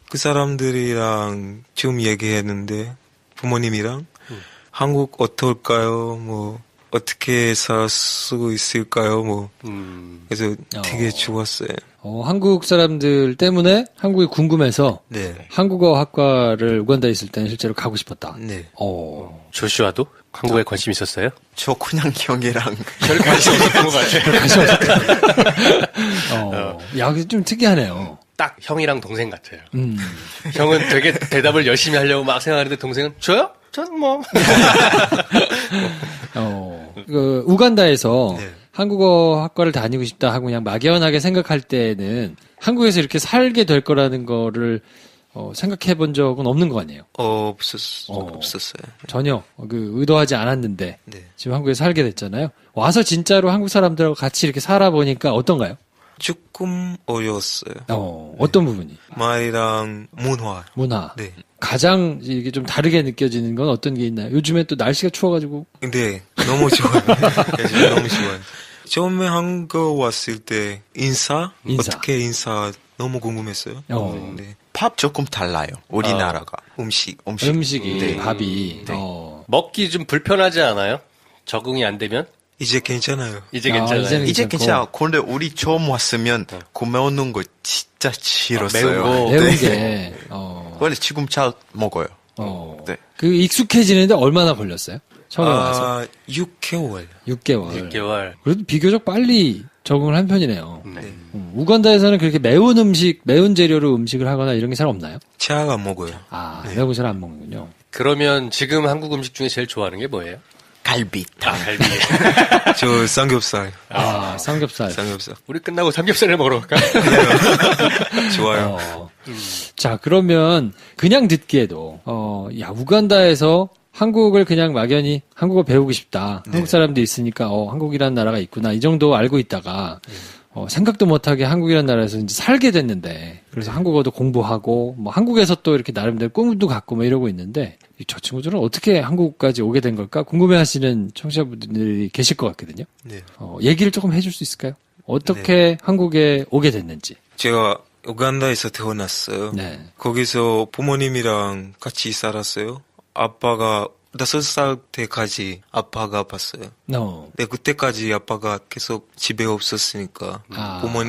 그 사람들이랑 좀 얘기했는데 부모님이랑 한국 어떨까요? 뭐 어떻게 살 수 있을까요? 뭐 그래서 되게 좋았어요. 한국 사람들 때문에 한국이 궁금해서 네. 한국어 학과를 우간다에 있을 때는 실제로 가고 싶었다. 네. 조슈아도 한국에 관심 있었어요? 저 그냥 형이랑 별 관심 없었던 것 같아요. 야, 그게 좀 특이하네요. 딱 형이랑 동생 같아요. 형은 되게 대답을 열심히 하려고 막 생각하는데 동생은 저요? 저는 뭐. 우간다에서 네. 한국어 학과를 다니고 싶다 하고 그냥 막연하게 생각할 때는 한국에서 이렇게 살게 될 거라는 거를 생각해 본 적은 없는 거 아니에요? 없었어요. 전혀 의도하지 않았는데 네. 지금 한국에 살게 됐잖아요. 와서 진짜로 한국 사람들하고 같이 이렇게 살아보니까 어떤가요? 조금 어려웠어요. 어떤 부분이? 말이랑 문화. 네. 가장 이게 좀 다르게 느껴지는 건 어떤 게 있나요? 요즘에 또 날씨가 추워가지고. 근데 너무 좋아요. 너무 좋아요. 처음에 한국 왔을 때 인사? 어떻게 인사 너무 궁금했어요. 네. 밥 조금 달라요. 우리나라가 음식이 네. 밥이. 먹기 좀 불편하지 않아요? 적응이 안 되면? 이제 괜찮아요. 이제 괜찮아요. 이제는 이제 괜찮고. 괜찮아. 그런데 우리 처음 왔으면 그 매운 거 진짜 싫었어요. 매운 거. 매운 네. 게. 원래 지금 잘 먹어요. 네. 그 익숙해지는데 얼마나 걸렸어요? 처음에 와서 6개월. 6개월. 6개월. 그래도 비교적 빨리 적응을 한 편이네요. 네. 우간다에서는 그렇게 매운 재료로 음식을 하거나 이런 게 잘 없나요? 잘 안 먹어요. 매운 거 잘 안 먹는군요. 그러면 지금 한국 음식 중에 제일 좋아하는 게 뭐예요? 갈비탕. 갈비. 저 삼겹살. 삼겹살. 삼겹살. 우리 끝나고 삼겹살을 먹으러 갈까? 좋아요. 자, 그러면 그냥 듣기에도 야, 우간다에서 한국을 그냥 막연히 한국어 배우고 싶다. 한국 사람도 있으니까 한국이라는 나라가 있구나. 이 정도 알고 있다가 생각도 못하게 한국이라는 나라에서 이제 살게 됐는데, 그래서 한국어도 공부하고 뭐 한국에서 또 이렇게 나름대로 꿈도 갖고 뭐 이러고 있는데, 저 친구들은 어떻게 한국까지 오게 된 걸까 궁금해하시는 청취자분들이 계실 것 같거든요. 네. 얘기를 조금 해줄 수 있을까요? 어떻게 한국에 오게 됐는지. 제가 우간다에서 태어났어요. 네. 거기서 부모님이랑 같이 살았어요. 아빠가 5살 때까지 아빠가 봤어요. 네, 그때까지 아빠가 계속 집에 없었으니까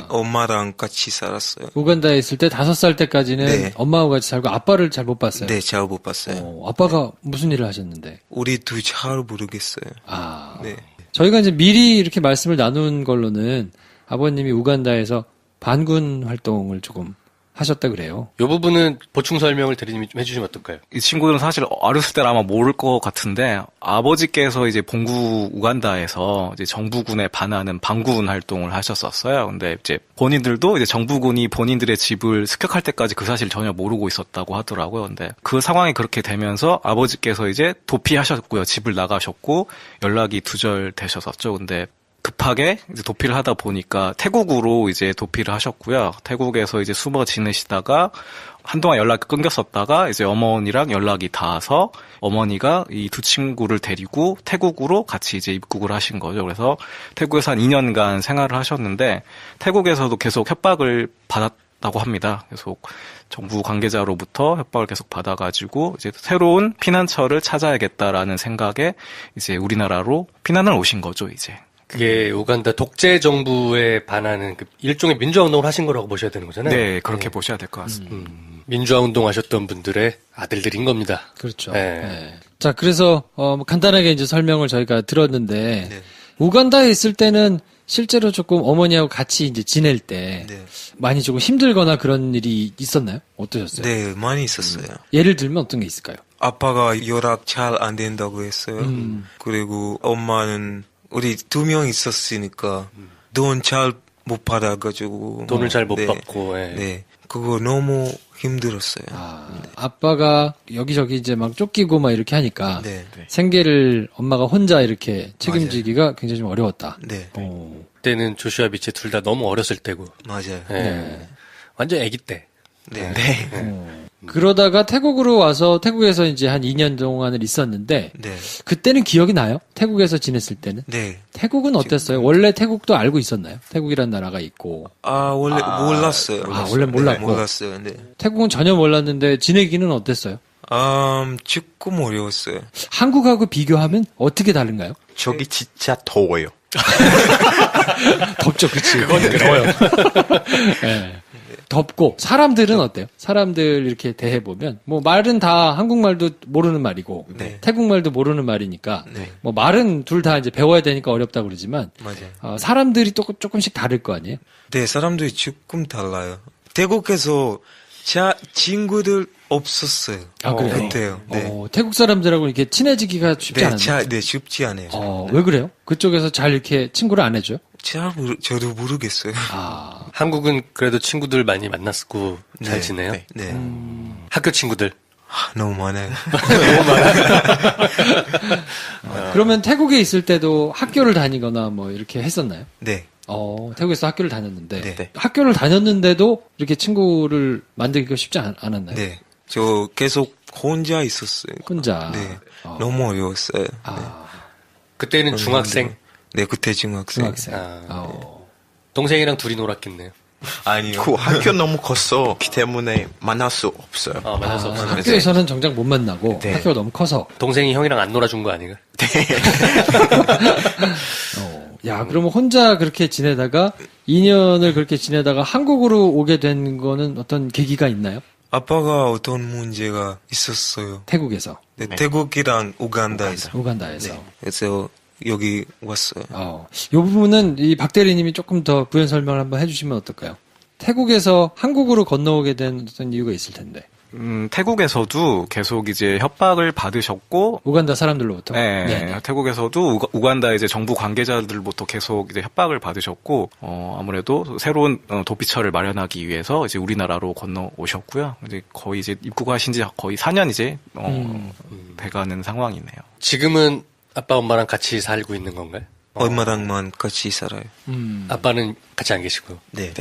엄마랑 같이 살았어요. 우간다에 있을 때 5살 때까지는 네. 엄마하고 같이 살고 아빠를 잘 못 봤어요. 네, 잘 못 봤어요. 아빠가 무슨 일을 하셨는데? 우리 둘 잘 모르겠어요. 네. 저희가 이제 미리 이렇게 말씀을 나눈 걸로는 아버님이 우간다에서 반군 활동을 조금 하셨다 그래요. 이 부분은 보충 설명을 대리님이 좀 해주시면 어떨까요? 이 친구들은 사실 어렸을 때 아마 모를 것 같은데 아버지께서 이제 본구 우간다에서 이제 정부군에 반하는 반군 활동을 하셨었어요. 근데 이제 본인들도 이제 정부군이 본인들의 집을 습격할 때까지 그 사실 전혀 모르고 있었다고 하더라고요. 근데 그 상황이 그렇게 되면서 아버지께서 이제 도피하셨고요. 집을 나가셨고 연락이 두절되셨었죠. 근데 급하게 이제 도피를 하다 보니까 태국으로 이제 도피를 하셨고요. 태국에서 이제 숨어 지내시다가 한동안 연락이 끊겼었다가 이제 어머니랑 연락이 닿아서 어머니가 이 두 친구를 데리고 태국으로 같이 이제 입국을 하신 거죠. 그래서 태국에서 한 2년간 생활을 하셨는데 태국에서도 계속 협박을 받았다고 합니다. 계속 정부 관계자로부터 협박을 계속 받아가지고 이제 새로운 피난처를 찾아야겠다라는 생각에 이제 우리나라로 피난을 오신 거죠, 이제. 그게 우간다 독재 정부에 반하는 그 일종의 민주화 운동을 하신 거라고 보셔야 되는 거잖아요. 네, 그렇게 보셔야 될 것 같습니다. 민주화 운동 하셨던 분들의 아들들인 겁니다. 그렇죠. 네. 네. 자, 그래서 뭐 간단하게 이제 설명을 저희가 들었는데 네. 우간다에 있을 때는 실제로 조금 어머니하고 같이 이제 지낼 때 네. 많이 조금 힘들거나 그런 일이 있었나요? 어떠셨어요? 네, 많이 있었어요. 예를 들면 어떤 게 있을까요? 아빠가 연락 잘 안 된다고 했어요. 그리고 엄마는 우리 2명 있었으니까 돈 잘 못 받아가지고 돈을 잘 못 네. 받고. 예. 네, 그거 너무 힘들었어요. 아빠가 여기저기 이제 막 쫓기고 막 이렇게 하니까 네, 생계를 엄마가 혼자 이렇게 책임지기가 굉장히 좀 어려웠다. 네, 그때는 조슈아 비치 둘 다 너무 어렸을 때고. 맞아요. 예. 네. 완전 애기 때. 네, 그러다가 태국으로 와서 태국에서 이제 한 2년 동안을 있었는데 네, 그때는 기억이 나요? 태국에서 지냈을 때는? 네. 태국은 어땠어요? 원래 태국도 알고 있었나요? 태국이란 나라가 있고. 원래 몰랐어요. 원래 몰랐고. 네, 몰랐어요. 네. 태국은 전혀 몰랐는데 지내기는 어땠어요? 조금 어려웠어요. 한국하고 비교하면 어떻게 다른가요? 저기 진짜 더워요. 덥죠, 그치? 그건 더워요. 네. 덥고 사람들은 어때요? 사람들 이렇게 대해보면 뭐 말은 다 한국말도 모르는 말이고 네. 태국말도 모르는 말이니까 네. 뭐 말은 둘 다 이제 배워야 되니까 어렵다고 그러지만 맞아요. 사람들이 또 조금씩 다를 거 아니에요? 네, 사람들이 조금 달라요. 태국에서 제 친구들 없었어요. 그래요? 그때요. 네. 태국 사람들하고 이렇게 친해지기가 쉽지 않았나요? 네, 쉽지 않아요. 왜 그래요? 그쪽에서 잘 이렇게 친구를 안 해줘요? 저도 모르겠어요. 한국은 그래도 친구들 많이 만났고 잘 네, 지내요? 네. 학교 친구들. 너무 많아요. 그러면 태국에 있을 때도 학교를 다니거나 뭐 이렇게 했었나요? 네. 태국에서 학교를 다녔는데 네. 학교를 다녔는데도 이렇게 친구를 만들기가 쉽지 않았나요? 네. 저 계속 혼자 있었어요. 혼자. 네. 너무 어려웠어요. 그때는 중학생. 네, 그때 중학생. 동생이랑 둘이 놀았겠네요. 아니요. 그 학교 너무 컸었기 때문에 만날 수 없어요. 만날 수 없어요. 학교에서는 정작 못 만나고 네. 학교가 너무 커서. 동생이 형이랑 안 놀아준 거 아닌가? 야, 그러면 혼자 그렇게 지내다가 2년을 그렇게 지내다가 한국으로 오게 된 거는 어떤 계기가 있나요? 아빠가 어떤 문제가 있었어요. 태국에서. 네, 태국이랑 우간다에서. 우간다에서. 네. 그래서 여기 왔어요. 이 부분은 이 박 대리님이 조금 더 부연 설명을 한번 해주시면 어떨까요? 태국에서 한국으로 건너오게 된 어떤 이유가 있을 텐데. 태국에서도 계속 이제 협박을 받으셨고, 우간다 사람들로부터. 네, 태국에서도 우간다 이제 정부 관계자들부터 계속 이제 협박을 받으셨고, 아무래도 새로운 도피처를 마련하기 위해서 이제 우리나라로 건너오셨고요. 이제 거의 이제 입국하신 지 거의 4년 이제, 돼가는 상황이네요. 지금은 아빠 엄마랑 같이 살고 있는 건가요? 엄마랑만 같이 살아요. 아빠는 같이 안 계시고요. 네.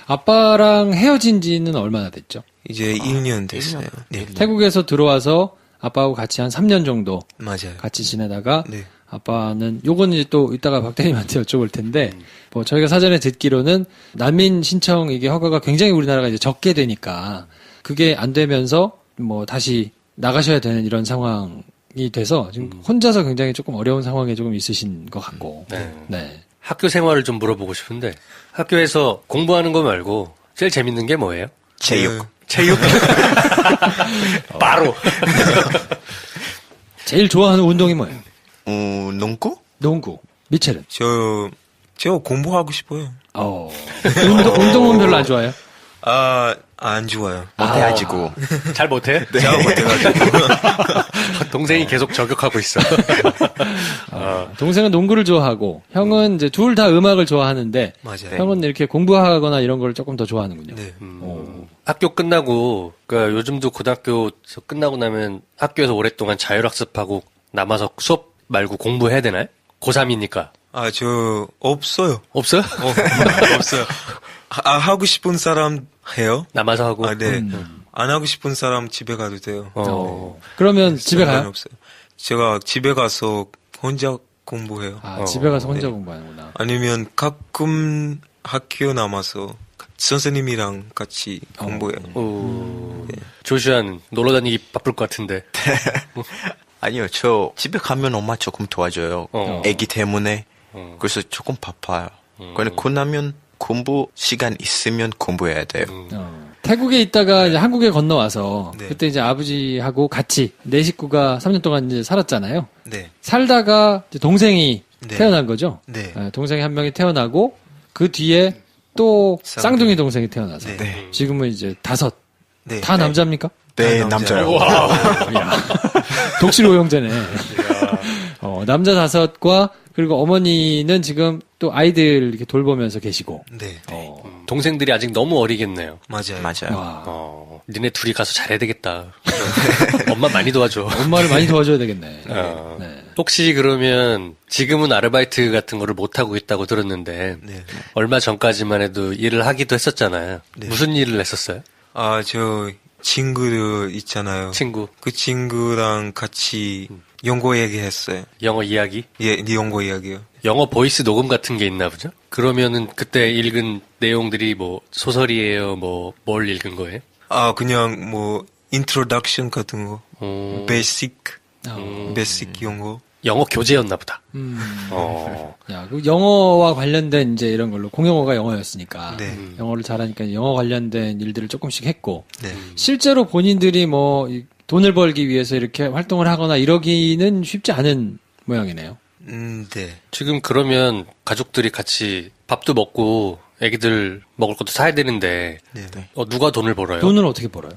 아빠랑 헤어진 지는 얼마나 됐죠? 이제 1년 됐어요. 네. 태국에서 들어와서 아빠하고 같이 한 3년 정도 맞아요. 같이 지내다가 네. 아빠는 요거는 이제 또 이따가 박 대리님한테 여쭤볼 텐데 뭐 저희가 사전에 듣기로는 난민 신청 이게 허가가 굉장히 우리나라가 이제 적게 되니까 그게 안 되면서 뭐 다시 나가셔야 되는 이런 상황이 돼서 지금 혼자서 굉장히 조금 어려운 상황에 조금 있으신 것 같고. 네. 학교 생활을 좀 물어보고 싶은데 학교에서 공부하는 거 말고 제일 재밌는 게 뭐예요? 체육. 체육? 바로. 제일 좋아하는 운동이 뭐예요? 농구? 농구. 미첼은? 저 공부하고 싶어요. 운동은 별로 안 좋아해요? 안 좋아요. 못해가지고. 잘 못해? 네. 잘 못해가지고. 동생이 계속 저격하고 있어. 동생은 농구를 좋아하고 형은 이제 둘 다 음악을 좋아하는데 맞아요. 형은 이렇게 공부하거나 이런 걸 조금 더 좋아하는군요. 네. 학교 끝나고, 그러니까 요즘도 고등학교 끝나고 나면 학교에서 오랫동안 자율학습하고 남아서 수업 말고 공부해야 되나요? 고3이니까. 저 없어요. 없어요? 없어요. 하고 싶은 사람 해요? 남아서 하고. 네. 안 하고 싶은 사람 집에 가도 돼요. 그러면 집에 가요? 없어요. 제가 집에 가서 혼자 공부해요. 집에 가서 혼자 공부하는구나. 아니면 가끔 학교 남아서 선생님이랑 같이 공부해요. 조슈아는 놀러 다니기 바쁠 것 같은데. 아니요, 저 집에 가면 엄마 조금 도와줘요. 애기 때문에. 그래서 조금 바빠요. 그런데 끝나면 공부 시간 있으면 공부해야 돼요. 태국에 있다가 이제 한국에 건너와서 네. 그때 이제 아버지하고 같이 네 식구가 3년 동안 이제 살았잖아요. 네. 살다가 이제 동생이 네. 태어난 거죠. 네. 동생이 한 명이 태어나고 그 뒤에 또 쌍둥이 동생이 태어나서 네. 지금은 이제 5. 네. 다 남자입니까? 네, 다 남자요. 독실 오형제네. 남자 5과 그리고 어머니는 지금 또 아이들 이렇게 돌보면서 계시고. 네. 동생들이 아직 너무 어리겠네요. 맞아요. 와, 니네 둘이 가서 잘해야 되겠다. 엄마 많이 도와줘. 엄마를 많이 도와줘야 되겠네. 네. 혹시 그러면 지금은 아르바이트 같은 거를 못 하고 있다고 들었는데 네. 얼마 전까지만 해도 일을 하기도 했었잖아요. 네. 무슨 일을 했었어요? 저 친구들 있잖아요. 친구. 그 친구랑 같이 영어 얘기했어요. 영어 이야기? 예, 영어 이야기요. 영어 보이스 녹음 같은 게 있나 보죠? 그러면은 그때 읽은 내용들이 뭐 소설이에요? 뭘 읽은 거예요? 그냥 introduction 같은 거. 베이직 영어. 영어 교재였나 보다. 야, 그 영어와 관련된 이제 이런 걸로 공용어가 영어였으니까 네. 영어를 잘하니까 영어 관련된 일들을 조금씩 했고 네. 실제로 본인들이 이 돈을 벌기 위해서 이렇게 활동을 하거나 이러기는 쉽지 않은 모양이네요. 네. 지금 그러면 가족들이 같이 밥도 먹고 애기들 먹을 것도 사야 되는데 네. 누가 돈을 벌어요? 돈은 어떻게 벌어요?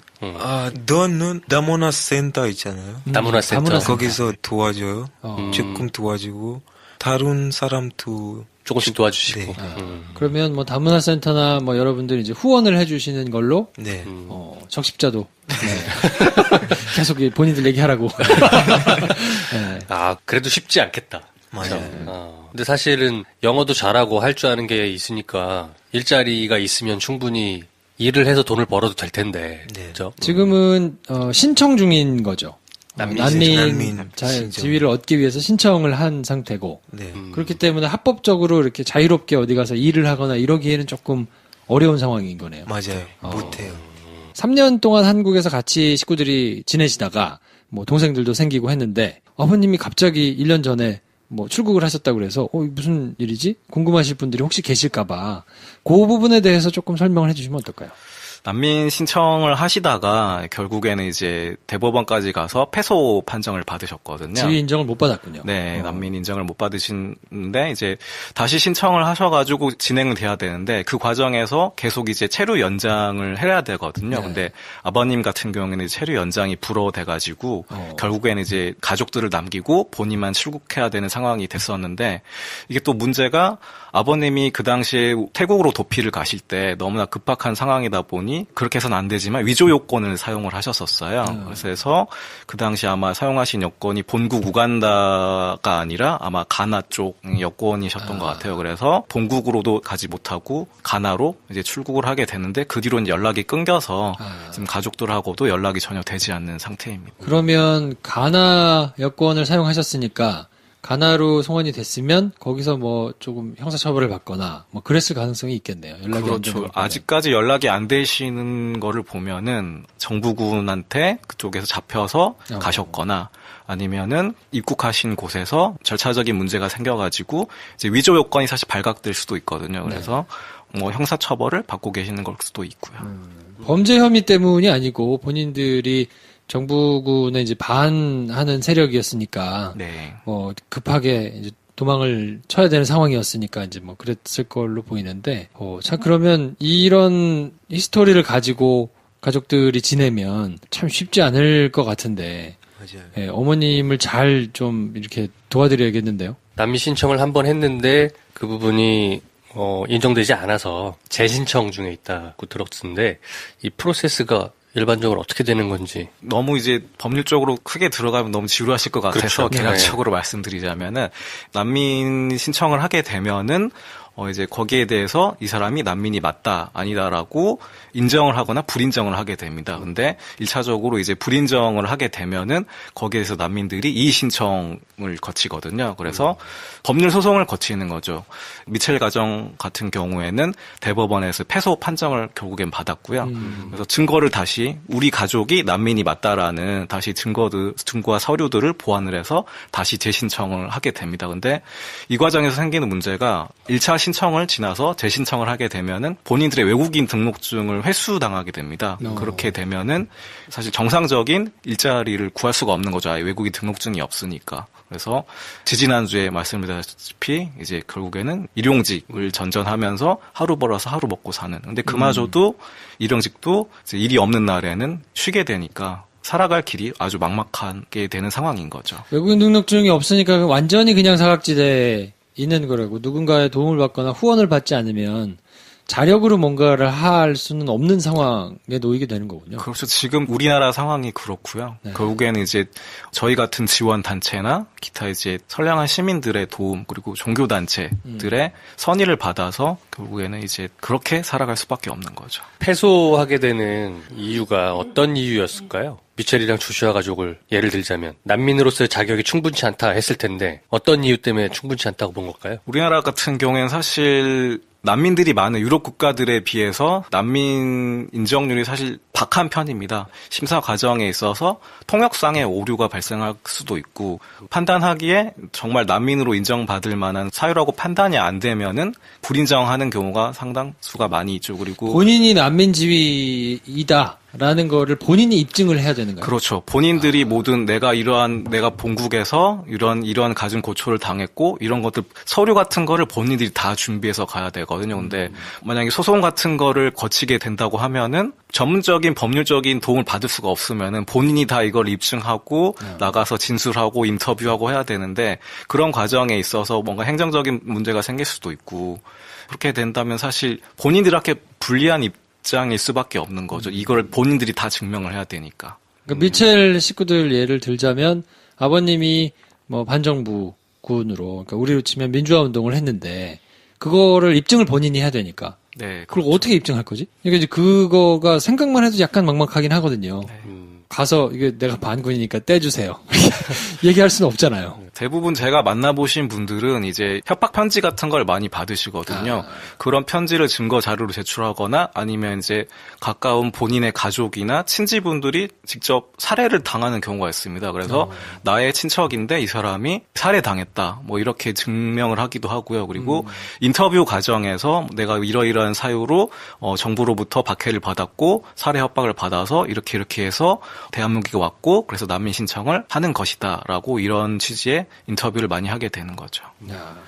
너는 다문화 센터 있잖아요. 다문화 센터. 다문화 센터. 거기서 도와줘요. 조금 도와주고 다른 사람도 조금씩 도와주시고. 네. 그러면 다문화센터나 여러분들이 이제 후원을 해주시는 걸로 네. 적십자도 계속 본인들 얘기하라고. 네. 그래도 쉽지 않겠다. 맞아요. 근데 사실은 영어도 잘하고 할 줄 아는 게 있으니까 일자리가 있으면 충분히 일을 해서 돈을 벌어도 될 텐데. 네. 그죠? 지금은 신청 중인 거죠. 난민 신청. 지위를 얻기 위해서 신청을 한 상태고 네. 그렇기 때문에 합법적으로 이렇게 자유롭게 어디 가서 일을 하거나 이러기에는 조금 어려운 상황인 거네요. 맞아요. 못해요. 3년 동안 한국에서 같이 식구들이 지내시다가 동생들도 생기고 했는데 아버님이 갑자기 1년 전에 출국을 하셨다고 그래서 무슨 일이지? 궁금하실 분들이 혹시 계실까봐 그 부분에 대해서 조금 설명을 해주시면 어떨까요? 난민 신청을 하시다가 결국에는 이제 대법원까지 가서 패소 판정을 받으셨거든요. 지위 인정을 못 받았군요. 네, 난민 인정을 못 받으시는데 이제 다시 신청을 하셔가지고 진행은 돼야 되는데 그 과정에서 계속 이제 체류 연장을 해야 되거든요. 네. 근데 아버님 같은 경우에는 체류 연장이 불어돼가지고 결국에는 이제 가족들을 남기고 본인만 출국해야 되는 상황이 됐었는데 이게 또 문제가 아버님이 그 당시에 태국으로 도피를 가실 때 너무나 급박한 상황이다 보니 그렇게 해서는 안 되지만 위조 요건을 사용을 하셨었어요. 그래서 그 당시 아마 사용하신 여건이 본국 우간다가 아니라 아마 가나 쪽 여건이셨던 것 같아요. 그래서 본국으로도 가지 못하고 가나로 이제 출국을 하게 되는데 그 뒤로는 연락이 끊겨서 지금 가족들하고도 연락이 전혀 되지 않는 상태입니다. 그러면 가나 여권을 사용하셨으니까 가나로 송환이 됐으면 거기서 뭐 조금 형사처벌을 받거나 뭐 그랬을 가능성이 있겠네요. 연락이 안 되는 그렇죠. 걸 아직까지 연락이 안 되시는 거를 보면은 정부군한테 그쪽에서 잡혀서 가셨거나 아니면은 입국하신 곳에서 절차적인 문제가 생겨가지고 이제 위조 요건이 사실 발각될 수도 있거든요. 그래서 뭐 형사처벌을 받고 계시는 걸 수도 있고요. 범죄 혐의 때문이 아니고 본인들이 정부군에 이제 반하는 세력이었으니까 네. 뭐 급하게 이제 도망을 쳐야 되는 상황이었으니까 이제 뭐 그랬을 걸로 보이는데 참 그러면 이런 히스토리를 가지고 가족들이 지내면 참 쉽지 않을 것 같은데 맞아요. 예, 어머님을 잘 좀 이렇게 도와드려야겠는데요. 난민 신청을 한 번 했는데 그 부분이 인정되지 않아서 재신청 중에 있다고 들었는데 이 프로세스가 일반적으로 어떻게 되는 건지. 너무 이제 법률적으로 크게 들어가면 너무 지루하실 것 같아서 그렇죠. 개략적으로 말씀드리자면은 난민 신청을 하게 되면은 이제 거기에 대해서 이 사람이 난민이 맞다, 아니다라고 인정을 하거나 불인정을 하게 됩니다. 근데 1차적으로 이제 불인정을 하게 되면은 거기에서 난민들이 이의 신청을 거치거든요. 그래서 법률 소송을 거치는 거죠. 미첼 가정 같은 경우에는 대법원에서 패소 판정을 결국엔 받았고요. 그래서 증거를 다시 우리 가족이 난민이 맞다라는 다시 증거와 서류들을 보완을 해서 다시 재신청을 하게 됩니다. 근데 이 과정에서 생기는 문제가 1차 신청을 지나서 재신청을 하게 되면은 본인들의 외국인 등록증을 회수당하게 됩니다. 그렇게 되면은 사실 정상적인 일자리를 구할 수가 없는 거죠. 아예 외국인 등록증이 없으니까. 그래서 지지난주에 말씀드렸다시피 이제 결국에는 일용직을 전전하면서 하루 벌어서 하루 먹고 사는. 근데 그마저도 일용직도 이제 일이 없는 날에는 쉬게 되니까 살아갈 길이 아주 막막하게 되는 상황인 거죠. 외국인 등록증이 없으니까 완전히 그냥 사각지대에 있는 거라고 누군가의 도움을 받거나 후원을 받지 않으면 자력으로 뭔가를 할 수는 없는 상황에 놓이게 되는 거군요. 그렇죠. 지금 우리나라 상황이 그렇고요. 네. 결국에는 이제 저희 같은 지원 단체나 기타 이제 선량한 시민들의 도움 그리고 종교 단체들의 선의를 받아서 결국에는 이제 그렇게 살아갈 수밖에 없는 거죠. 패소하게 되는 이유가 어떤 이유였을까요? 미첼이랑 조슈아 가족을 예를 들자면 난민으로서의 자격이 충분치 않다 했을 텐데 어떤 이유 때문에 충분치 않다고 본 걸까요? 우리나라 같은 경우에는 사실 난민들이 많은 유럽 국가들에 비해서 난민 인정률이 사실 박한 편입니다. 심사 과정에 있어서 통역상의 오류가 발생할 수도 있고 판단하기에 정말 난민으로 인정받을 만한 사유라고 판단이 안 되면은 불인정하는 경우가 상당수가 많이 있죠. 그리고 본인이 난민 지위이다라는 거를 본인이 입증을 해야 되는 거예요. 그렇죠. 본인들이 모든 내가 본국에서 이런 가진 고초를 당했고 이런 것들 서류 같은 거를 본인들이 다 준비해서 가야 되거든요. 근데 만약에 소송 같은 거를 거치게 된다고 하면은 전문적인 법률적인 도움을 받을 수가 없으면은 본인이 다 이걸 입증하고 나가서 진술하고 인터뷰하고 해야 되는데 그런 과정에 있어서 뭔가 행정적인 문제가 생길 수도 있고 그렇게 된다면 사실 본인들한테 불리한 입장일 수밖에 없는 거죠. 이걸 본인들이 다 증명을 해야 되니까. 그러니까 미첼 식구들 예를 들자면 아버님이 뭐 반정부 군으로 그러니까 우리로 치면 민주화 운동을 했는데 그거를 입증을 본인이 해야 되니까. 네. 그걸 어떻게 입증할 거지? 그러니까 이제 그거가 생각만 해도 약간 막막하긴 하거든요. 가서 이게 내가 반군이니까 떼주세요. 얘기할 수는 없잖아요. 대부분 제가 만나보신 분들은 이제 협박 편지 같은 걸 많이 받으시거든요. 그런 편지를 증거 자료로 제출하거나 아니면 이제 가까운 본인의 가족이나 친지분들이 직접 살해를 당하는 경우가 있습니다. 그래서 나의 친척인데 이 사람이 살해당했다. 뭐 이렇게 증명을 하기도 하고요. 그리고 인터뷰 과정에서 내가 이러이러한 사유로 정부로부터 박해를 받았고 살해 협박을 받아서 이렇게 해서 대한민국에 왔고 그래서 난민 신청을 하는 것이다라고 이런 취지의 인터뷰를 많이 하게 되는 거죠.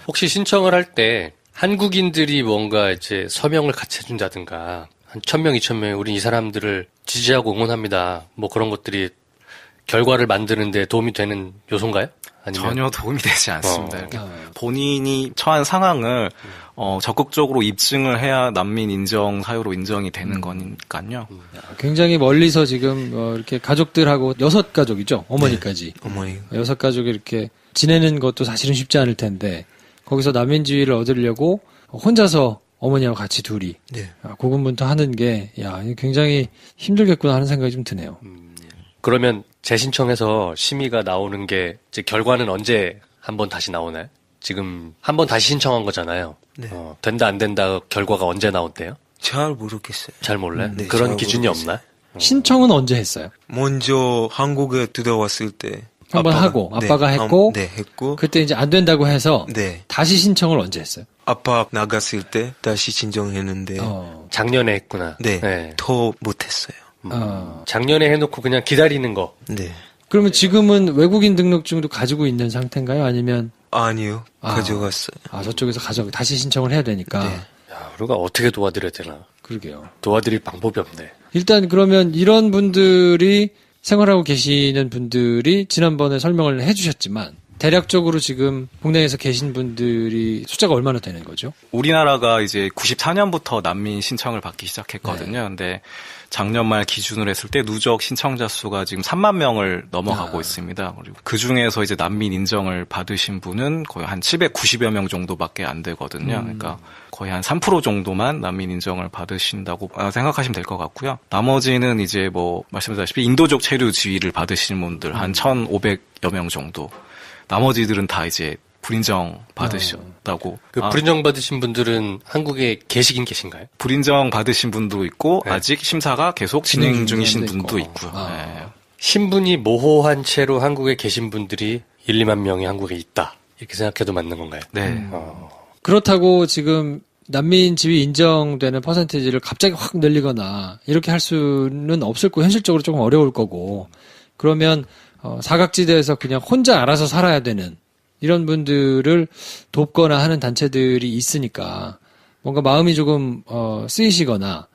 혹시 신청을 할 때 한국인들이 뭔가 이제 서명을 같이 해준다든가 한 1,000명, 2,000명 우리 이 사람들을 지지하고 응원합니다. 뭐 그런 것들이 결과를 만드는데 도움이 되는 요소인가요? 아니면? 전혀 도움이 되지 않습니다. 본인이 처한 상황을 적극적으로 입증을 해야 난민 인정 사유로 인정이 되는 거니까요. 굉장히 멀리서 지금 이렇게 가족들하고 6가족이죠. 어머니까지. 어머니. 6가족이 이렇게 지내는 것도 사실은 쉽지 않을 텐데 거기서 난민지위를 얻으려고 혼자서 어머니하고 같이 둘이 네. 고군분투하는 게 굉장히 힘들겠구나 하는 생각이 좀 드네요. 그러면 재신청해서 심의가 나오는 게 이제 결과는 언제 한번 다시 나오나요? 지금 한번 다시 신청한 거잖아요. 네. 된다 안 된다 결과가 언제 나온대요? 잘 모르겠어요. 잘 몰라요? 네, 그런 잘 기준이 모르겠어요. 없나? 신청은 언제 했어요? 먼저 한국에 들어왔을 때 한번 하고 아빠가 했고 네, 했고 그때 이제 안 된다고 해서 네. 다시 신청을 언제 했어요? 아빠 나갔을 때 다시 신청했는데 작년에 했구나. 네, 더 못했어요. 작년에 해놓고 그냥 기다리는 거. 네. 그러면 지금은 외국인 등록증도 가지고 있는 상태인가요? 아니면 아니요, 가져갔어요. 저쪽에서 다시 신청을 해야 되니까. 네. 야, 우리가 어떻게 도와드려야 되나? 그러게요. 도와드릴 방법이 없네. 일단 그러면 이런 분들이 생활하고 계시는 분들이 지난번에 설명을 해주셨지만 대략적으로 지금 국내에서 계신 분들이 숫자가 얼마나 되는 거죠? 우리나라가 이제 94년부터 난민 신청을 받기 시작했거든요. 근데 작년 말 기준으로 했을 때 누적 신청자 수가 지금 3만 명을 넘어가고 있습니다. 그리고 그 중에서 이제 난민 인정을 받으신 분은 거의 한 790여 명 정도밖에 안 되거든요. 그러니까 거의 한 3% 정도만 난민 인정을 받으신다고 생각하시면 될 것 같고요. 나머지는 이제 뭐 말씀드렸다시피 인도적 체류 지위를 받으시는 분들 한 1,500여 명 정도. 나머지들은 다 이제 불인정 받으셨다고. 불인정 받으신 분들은 한국에 계시긴 계신가요? 불인정 받으신 분도 있고 아직 심사가 계속 진행 중이신 분도 있고. 있고요. 네. 신분이 모호한 채로 한국에 계신 분들이 1, 2만 명이 한국에 있다. 이렇게 생각해도 맞는 건가요? 네. 그렇다고 지금 난민 지위 인정되는 퍼센테이지를 갑자기 확 늘리거나 이렇게 할 수는 없을 거고 현실적으로 조금 어려울 거고 그러면 사각지대에서 그냥 혼자 알아서 살아야 되는 이런 분들을 돕거나 하는 단체들이 있으니까 뭔가 마음이 조금 쓰이시거나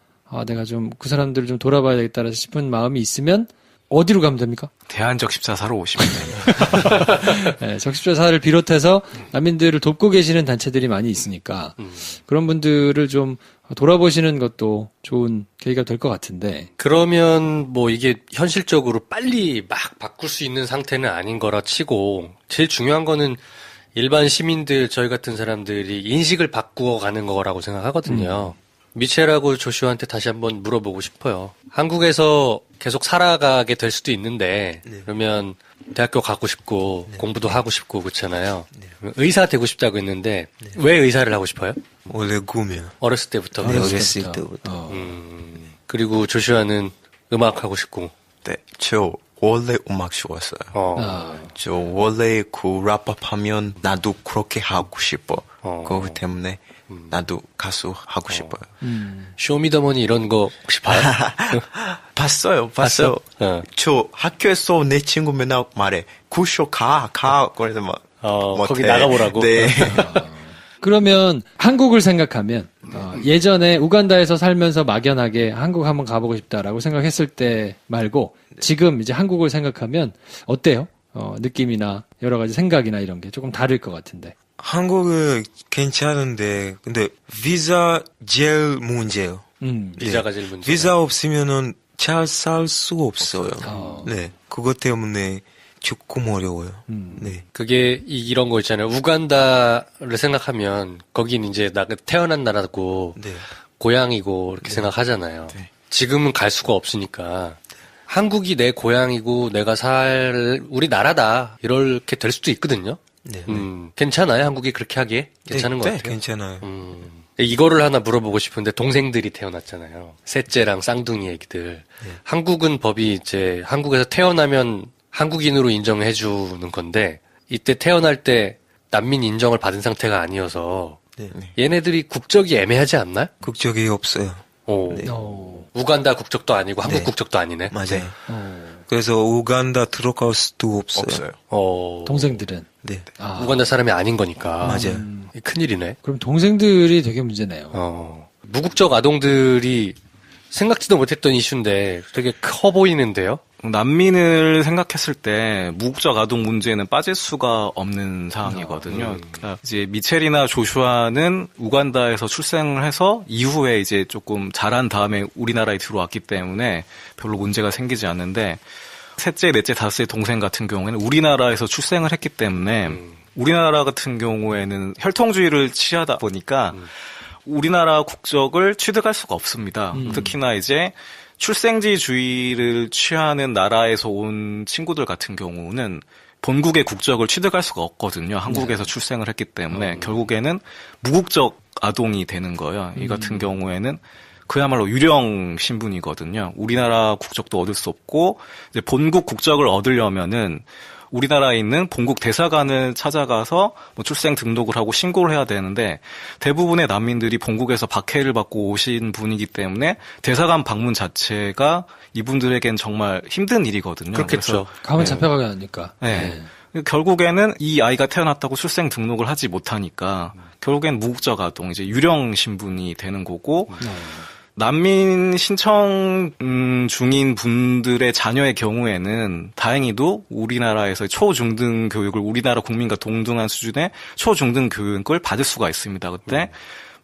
내가 좀 그 사람들을 좀 돌아봐야 되겠다 싶은 마음이 있으면 어디로 가면 됩니까? 대한적십자사로 오시면 됩니다. 네, 적십자사를 비롯해서 난민들을 돕고 계시는 단체들이 많이 있으니까 그런 분들을 좀 돌아보시는 것도 좋은 계기가 될 것 같은데. 그러면 뭐 이게 현실적으로 빨리 막 바꿀 수 있는 상태는 아닌 거라 치고 제일 중요한 거는 일반 시민들 저희 같은 사람들이 인식을 바꾸어 가는 거라고 생각하거든요. 미첼하고 조슈아한테 다시 한번 물어보고 싶어요. 한국에서 계속 살아가게 될 수도 있는데 그러면 대학교 가고 싶고 공부도 하고 싶고 그렇잖아요. 의사 되고 싶다고 했는데 왜 의사를 하고 싶어요? 원래 꿈이요. 어렸을 때부터. 네, 어렸을 때부터. 그리고 조슈아는 음악 하고 싶고. 네, 저 원래 음악 좋았어요. 저 원래 그 랩업 하면 나도 그렇게 하고 싶어. 그렇기 때문에 나도 가수 하고 싶어요. 쇼미더머니 이런 거 혹시 봐요? 봤어요. 저 학교에서 내 친구 맨날 말해. 구쇼 가. 그래서 막. 거기 나가보라고? 네. 그러면 한국을 생각하면 예전에 우간다에서 살면서 막연하게 한국 한번 가보고 싶다라고 생각했을 때 말고 지금 이제 한국을 생각하면 어때요? 느낌이나 여러 가지 생각이나 이런 게 조금 다를 것 같은데. 한국은 괜찮은데 근데 비자 제일 문제요. 비자가 제일 문제. 비자 없으면은 잘 살 수가 없어요. 네, 그것 때문에 조금 어려워요. 네. 그게 이런 거 있잖아요. 우간다를 생각하면 거긴 이제 나 태어난 나라고 네. 고향이고 이렇게 생각하잖아요. 지금은 갈 수가 없으니까 한국이 내 고향이고 내가 우리 나라다 이렇게 될 수도 있거든요. 네. 괜찮아요? 한국이 그렇게 하기에? 괜찮은 것 네, 같아요. 괜찮아요. 이거를 하나 물어보고 싶은데 동생들이 태어났잖아요. 셋째랑 쌍둥이 애기들. 한국은 법이 이제 한국에서 태어나면 한국인으로 인정해 주는 건데 이때 태어날 때 난민 인정을 받은 상태가 아니어서 네. 얘네들이 국적이 애매하지 않나요? 국적이 없어요. 오. 네. 우간다 국적도 아니고 한국 네. 국적도 아니네. 맞아요. 그래서 우간다 들어갈 수도 없어요. 동생들은. 네. 우간다 사람이 아닌 거니까. 맞아요. 큰일이네. 그럼 동생들이 되게 문제네요. 무국적 아동들이 생각지도 못했던 이슈인데 되게 커 보이는데요. 난민을 생각했을 때 무국적 아동 문제는 빠질 수가 없는 상황이거든요. 그러니까 이제 미첼이나 조슈아는 우간다에서 출생을 해서 이후에 이제 조금 자란 다음에 우리나라에 들어왔기 때문에 별로 문제가 생기지 않는데 셋째, 넷째, 다섯째 동생 같은 경우에는 우리나라에서 출생을 했기 때문에 우리나라 같은 경우에는 혈통주의를 취하다 보니까 우리나라 국적을 취득할 수가 없습니다. 특히나 이제 출생지주의를 취하는 나라에서 온 친구들 같은 경우는 본국의 국적을 취득할 수가 없거든요. 한국에서 출생을 했기 때문에 결국에는 무국적 아동이 되는 거예요. 이 같은 경우에는 그야말로 유령 신분이거든요. 우리나라 국적도 얻을 수 없고 이제 본국 국적을 얻으려면은 우리나라에 있는 본국 대사관을 찾아가서 뭐 출생 등록을 하고 신고를 해야 되는데 대부분의 난민들이 본국에서 박해를 받고 오신 분이기 때문에 대사관 방문 자체가 이분들에겐 정말 힘든 일이거든요. 그렇겠죠. 가면 잡혀가게 하니까. 네. 결국에는 이 아이가 태어났다고 출생 등록을 하지 못하니까 결국엔 무국적 아동, 이제 유령 신분이 되는 거고 난민 신청 중인 분들의 자녀의 경우에는 다행히도 우리나라에서 초중등 교육을 우리나라 국민과 동등한 수준의 초중등 교육을 받을 수가 있습니다. 그때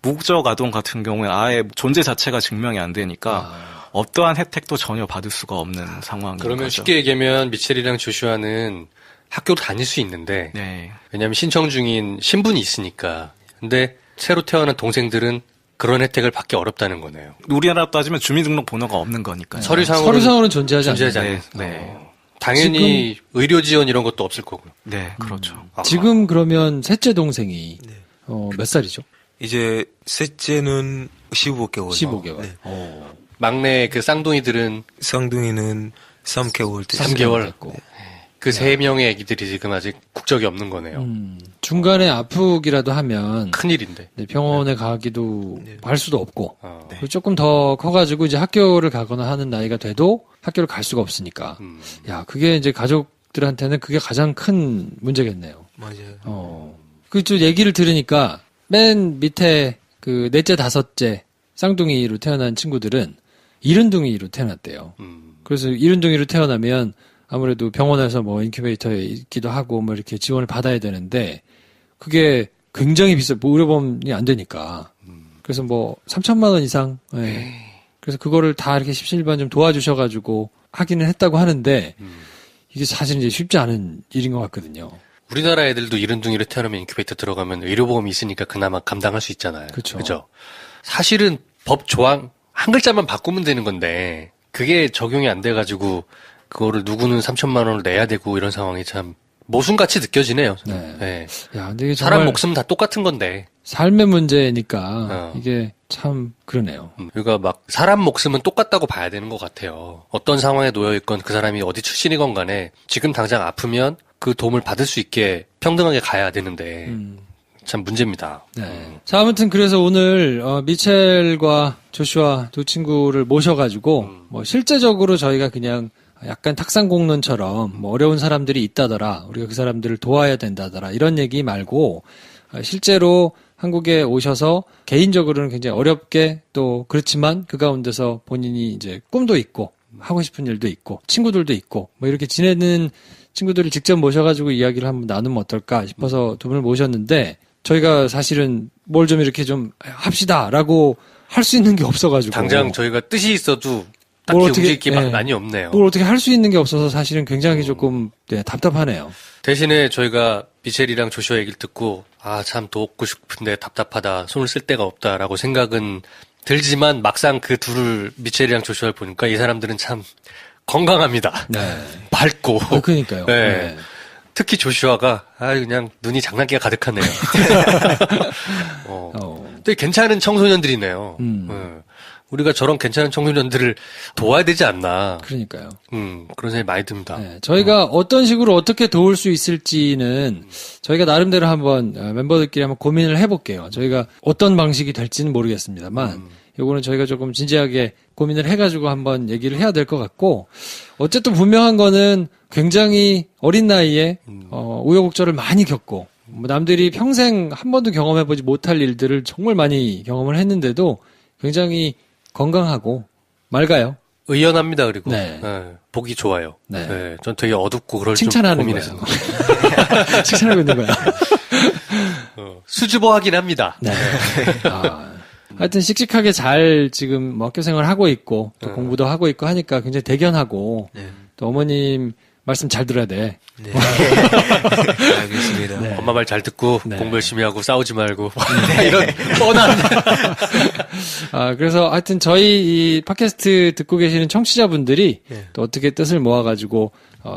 무국적 아동 같은 경우에 아예 존재 자체가 증명이 안 되니까 어떠한 혜택도 전혀 받을 수가 없는 상황인 거죠. 그러면 쉽게 얘기하면 미첼이랑 조슈아는 학교를 다닐 수 있는데 네. 왜냐하면 신청 중인 신분이 있으니까. 근데 새로 태어난 동생들은 그런 혜택을 받기 어렵다는 거네요. 우리나라 따지면 주민등록번호가 없는 거니까요. 서류상으로는 존재하지 않는데. 않아요. 네. 당연히 의료 지원 이런 것도 없을 거고요. 네, 그렇죠. 지금 그러면 셋째 동생이 몇 살이죠? 이제 셋째는 15개월. 15개월. 네. 막내 그 쌍둥이들은 쌍둥이는 3개월 됐어요. 3개월. 됐고. 그 3명의 애기들이 지금 아직 국적이 없는 거네요. 중간에 아프기라도 하면 큰일인데. 병원에 가기도 할 수도 없고 네. 그리고 조금 더 커가지고 이제 학교를 가거나 하는 나이가 돼도 학교를 갈 수가 없으니까 야 그게 이제 가족들한테는 그게 가장 큰 문제겠네요. 맞아요. 그쪽 얘기를 들으니까 맨 밑에 그 넷째 다섯째 쌍둥이로 태어난 친구들은 이른둥이로 태어났대요. 그래서 이른둥이로 태어나면 아무래도 병원에서 뭐 인큐베이터에 있기도 하고 뭐 이렇게 지원을 받아야 되는데 그게 굉장히 비싸, 뭐 의료보험이 안 되니까. 그래서 뭐 3천만 원 이상. 예. 그래서 그거를 다 이렇게 십시일반 좀 도와주셔가지고 하기는 했다고 하는데 이게 사실 이제 쉽지 않은 일인 것 같거든요. 우리나라 애들도 이른둥이로 태어나면 인큐베이터 들어가면 의료보험이 있으니까 그나마 감당할 수 있잖아요. 그렇죠. 사실은 법 조항 한 글자만 바꾸면 되는 건데 그게 적용이 안 돼가지고 그거를 누구는 3천만 원을 내야 되고 이런 상황이 참 모순같이 느껴지네요. 네. 네. 야, 근데 이게 사람 정말 목숨 다 똑같은 건데. 삶의 문제니까 이게 참 그러네요. 그러니까 막 사람 목숨은 똑같다고 봐야 되는 것 같아요. 어떤 상황에 놓여 있건 그 사람이 어디 출신이건 간에 지금 당장 아프면 그 도움을 받을 수 있게 평등하게 가야 되는데 참 문제입니다. 네. 자, 아무튼 그래서 오늘 미첼과 조슈아 두 친구를 모셔가지고 뭐 실제적으로 저희가 그냥 약간 탁상공론처럼 뭐 어려운 사람들이 있다더라, 우리가 그 사람들을 도와야 된다더라 이런 얘기 말고 실제로 한국에 오셔서 개인적으로는 굉장히 어렵게 또 그렇지만 그 가운데서 본인이 이제 꿈도 있고 하고 싶은 일도 있고 친구들도 있고 뭐 이렇게 지내는 친구들을 직접 모셔가지고 이야기를 한번 나누면 어떨까 싶어서 두 분을 모셨는데 저희가 사실은 뭘 좀 이렇게 좀 합시다라고 할 수 있는 게 없어가지고 당장 저희가 뜻이 있어도 딱히 움직일 게 많이 없네요. 뭘 어떻게 할 수 있는 게 없어서 사실은 굉장히 조금 답답하네요. 대신에 저희가 미첼이랑 조슈아 얘기를 듣고 참 돕고 싶은데 답답하다, 손을 쓸 데가 없다라고 생각은 들지만 막상 그 둘을 미첼이랑 조슈아를 보니까 이 사람들은 참 건강합니다. 네. 밝고. 그러니까요. 네. 네. 특히 조슈아가 그냥 눈이 장난기가 가득하네요. 되게 괜찮은 청소년들이네요. 우리가 저런 괜찮은 청소년들을 도와야 되지 않나. 그러니까요. 그런 생각이 많이 듭니다. 네, 저희가 어떤 식으로 어떻게 도울 수 있을지는 저희가 나름대로 한번 멤버들끼리 한번 고민을 해볼게요. 저희가 어떤 방식이 될지는 모르겠습니다만 요거는 저희가 조금 진지하게 고민을 해가지고 한번 얘기를 해야 될 것 같고 어쨌든 분명한 거는 굉장히 어린 나이에 우여곡절을 많이 겪고 뭐 남들이 평생 한 번도 경험해보지 못할 일들을 정말 많이 경험을 했는데도 굉장히 건강하고 맑아요. 의연합니다. 그리고 네. 보기 좋아요. 네. 네. 전 되게 어둡고 그럴 줄 칭찬하는 고민해서. 거예요. 칭찬하고 있는 거야. 수줍어하긴 합니다. 네. 하여튼 씩씩하게 잘 지금 뭐 학교 생활을 하고 있고 또 공부도 하고 있고 하니까 굉장히 대견하고 또 어머님 말씀 잘 들어야 돼. 네. 알겠습니다. 네. 엄마 말 잘 듣고 네. 공부 열심히 하고 싸우지 말고 이런 뻔한. 그래서 하여튼 저희 이 팟캐스트 듣고 계시는 청취자분들이 또 어떻게 뜻을 모아가지고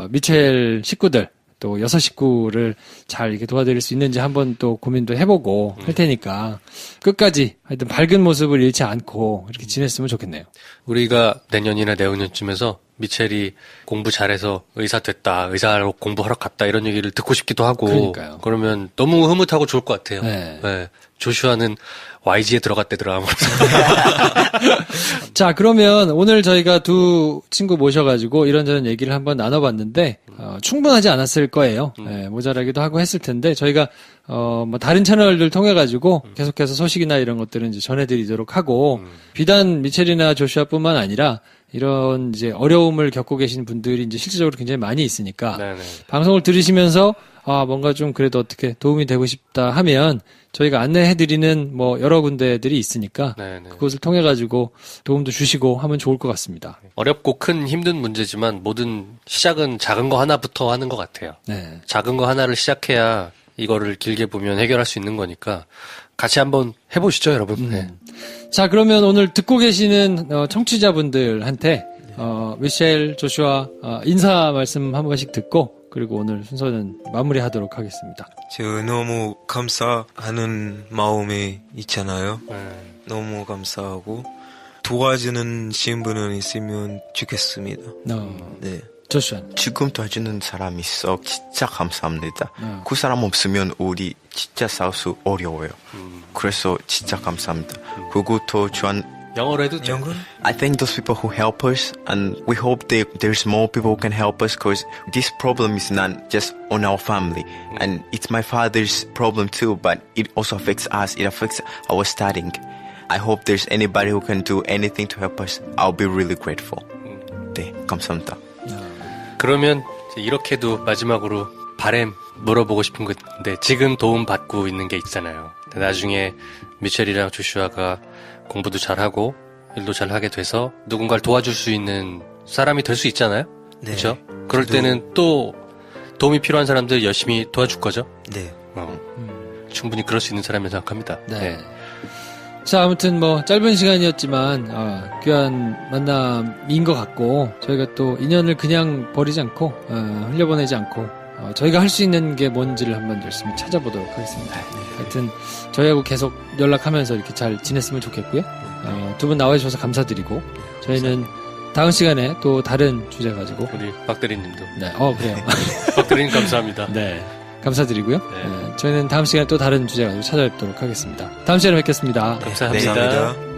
미첼 식구들 또 6 식구를 잘 이렇게 도와드릴 수 있는지 한번 또 고민도 해보고 할 테니까 끝까지 하여튼 밝은 모습을 잃지 않고 이렇게 지냈으면 좋겠네요. 우리가 내년이나 내후년쯤에서 미첼이 공부 잘해서 의사 됐다, 의사로 공부하러 갔다 이런 얘기를 듣고 싶기도 하고 그러니까요. 그러면 너무 흐뭇하고 좋을 것 같아요. 네. 네. 조슈아는 YG에 들어갔대더라. 자, 그러면 오늘 저희가 두 친구 모셔가지고 이런저런 얘기를 한번 나눠봤는데, 충분하지 않았을 거예요. 네, 모자라기도 하고 했을 텐데, 저희가, 뭐, 다른 채널들 통해가지고 계속해서 소식이나 이런 것들은 이제 전해드리도록 하고, 비단 미첼이나 조슈아 뿐만 아니라, 이런 이제 어려움을 겪고 계신 분들이 이제 실질적으로 굉장히 많이 있으니까, 네네. 방송을 들으시면서, 뭔가 좀 그래도 어떻게 도움이 되고 싶다 하면, 저희가 안내해드리는 뭐 여러 군데들이 있으니까 네네. 그곳을 통해 가지고 도움도 주시고 하면 좋을 것 같습니다. 어렵고 큰 힘든 문제지만 모든 시작은 작은 거 하나부터 하는 것 같아요. 네. 작은 거 하나를 시작해야 이거를 길게 보면 해결할 수 있는 거니까 같이 한번 해보시죠, 여러분. 네. 자, 그러면 오늘 듣고 계시는 청취자분들한테 미셸, 조슈아 인사 말씀 한 번씩 듣고 그리고 오늘 순서는 마무리하도록 하겠습니다. 저 너무 감사하는 마음이 있잖아요. 너무 감사하고 도와주는 신분은 있으면 좋겠습니다. 네. 조슈아. 지금 도와주는 사람 있어. 진짜 감사합니다. 그 사람 없으면 우리 진짜 싸울 수 어려워요. 그래서 진짜 감사합니다. 그리고 더 좋은 영어로 해도 돼요. I thank those people who help us, and we hope that there's more people who can help us, because this problem is not just on our family, and it's my father's problem too, but it also affects us. It affects our studying. I hope there's anybody who can do anything to help us. I'll be really grateful. 네, 감사합니다. 그러면 이렇게도 마지막으로 바램 물어보고 싶은 건데 지금 도움 받고 있는 게 있잖아요. 나중에 미첼이랑 조슈아가 공부도 잘하고 일도 잘하게 돼서 누군가를 도와줄 수 있는 사람이 될 수 있잖아요. 네. 그렇죠? 그럴 때는 또 도움이 필요한 사람들 열심히 도와줄 거죠. 네. 충분히 그럴 수 있는 사람이라고 생각합니다. 네. 자, 아무튼 뭐 짧은 시간이었지만 귀한 만남인 것 같고 저희가 또 인연을 그냥 버리지 않고 흘려보내지 않고 저희가 할 수 있는 게 뭔지를 한번 열심히 찾아보도록 하겠습니다. 하여튼 저희하고 계속 연락하면서 이렇게 잘 지냈으면 좋겠고요. 두 분 나와주셔서 감사드리고 저희는 다음 시간에 또 다른 주제 가지고 우리 박대리님도. 네, 그래요. 박대리님 감사합니다. 네, 감사드리고요. 네, 저희는 다음 시간에 또 다른 주제 가지고 찾아뵙도록 하겠습니다. 다음 시간에 뵙겠습니다. 감사합니다. 감사합니다.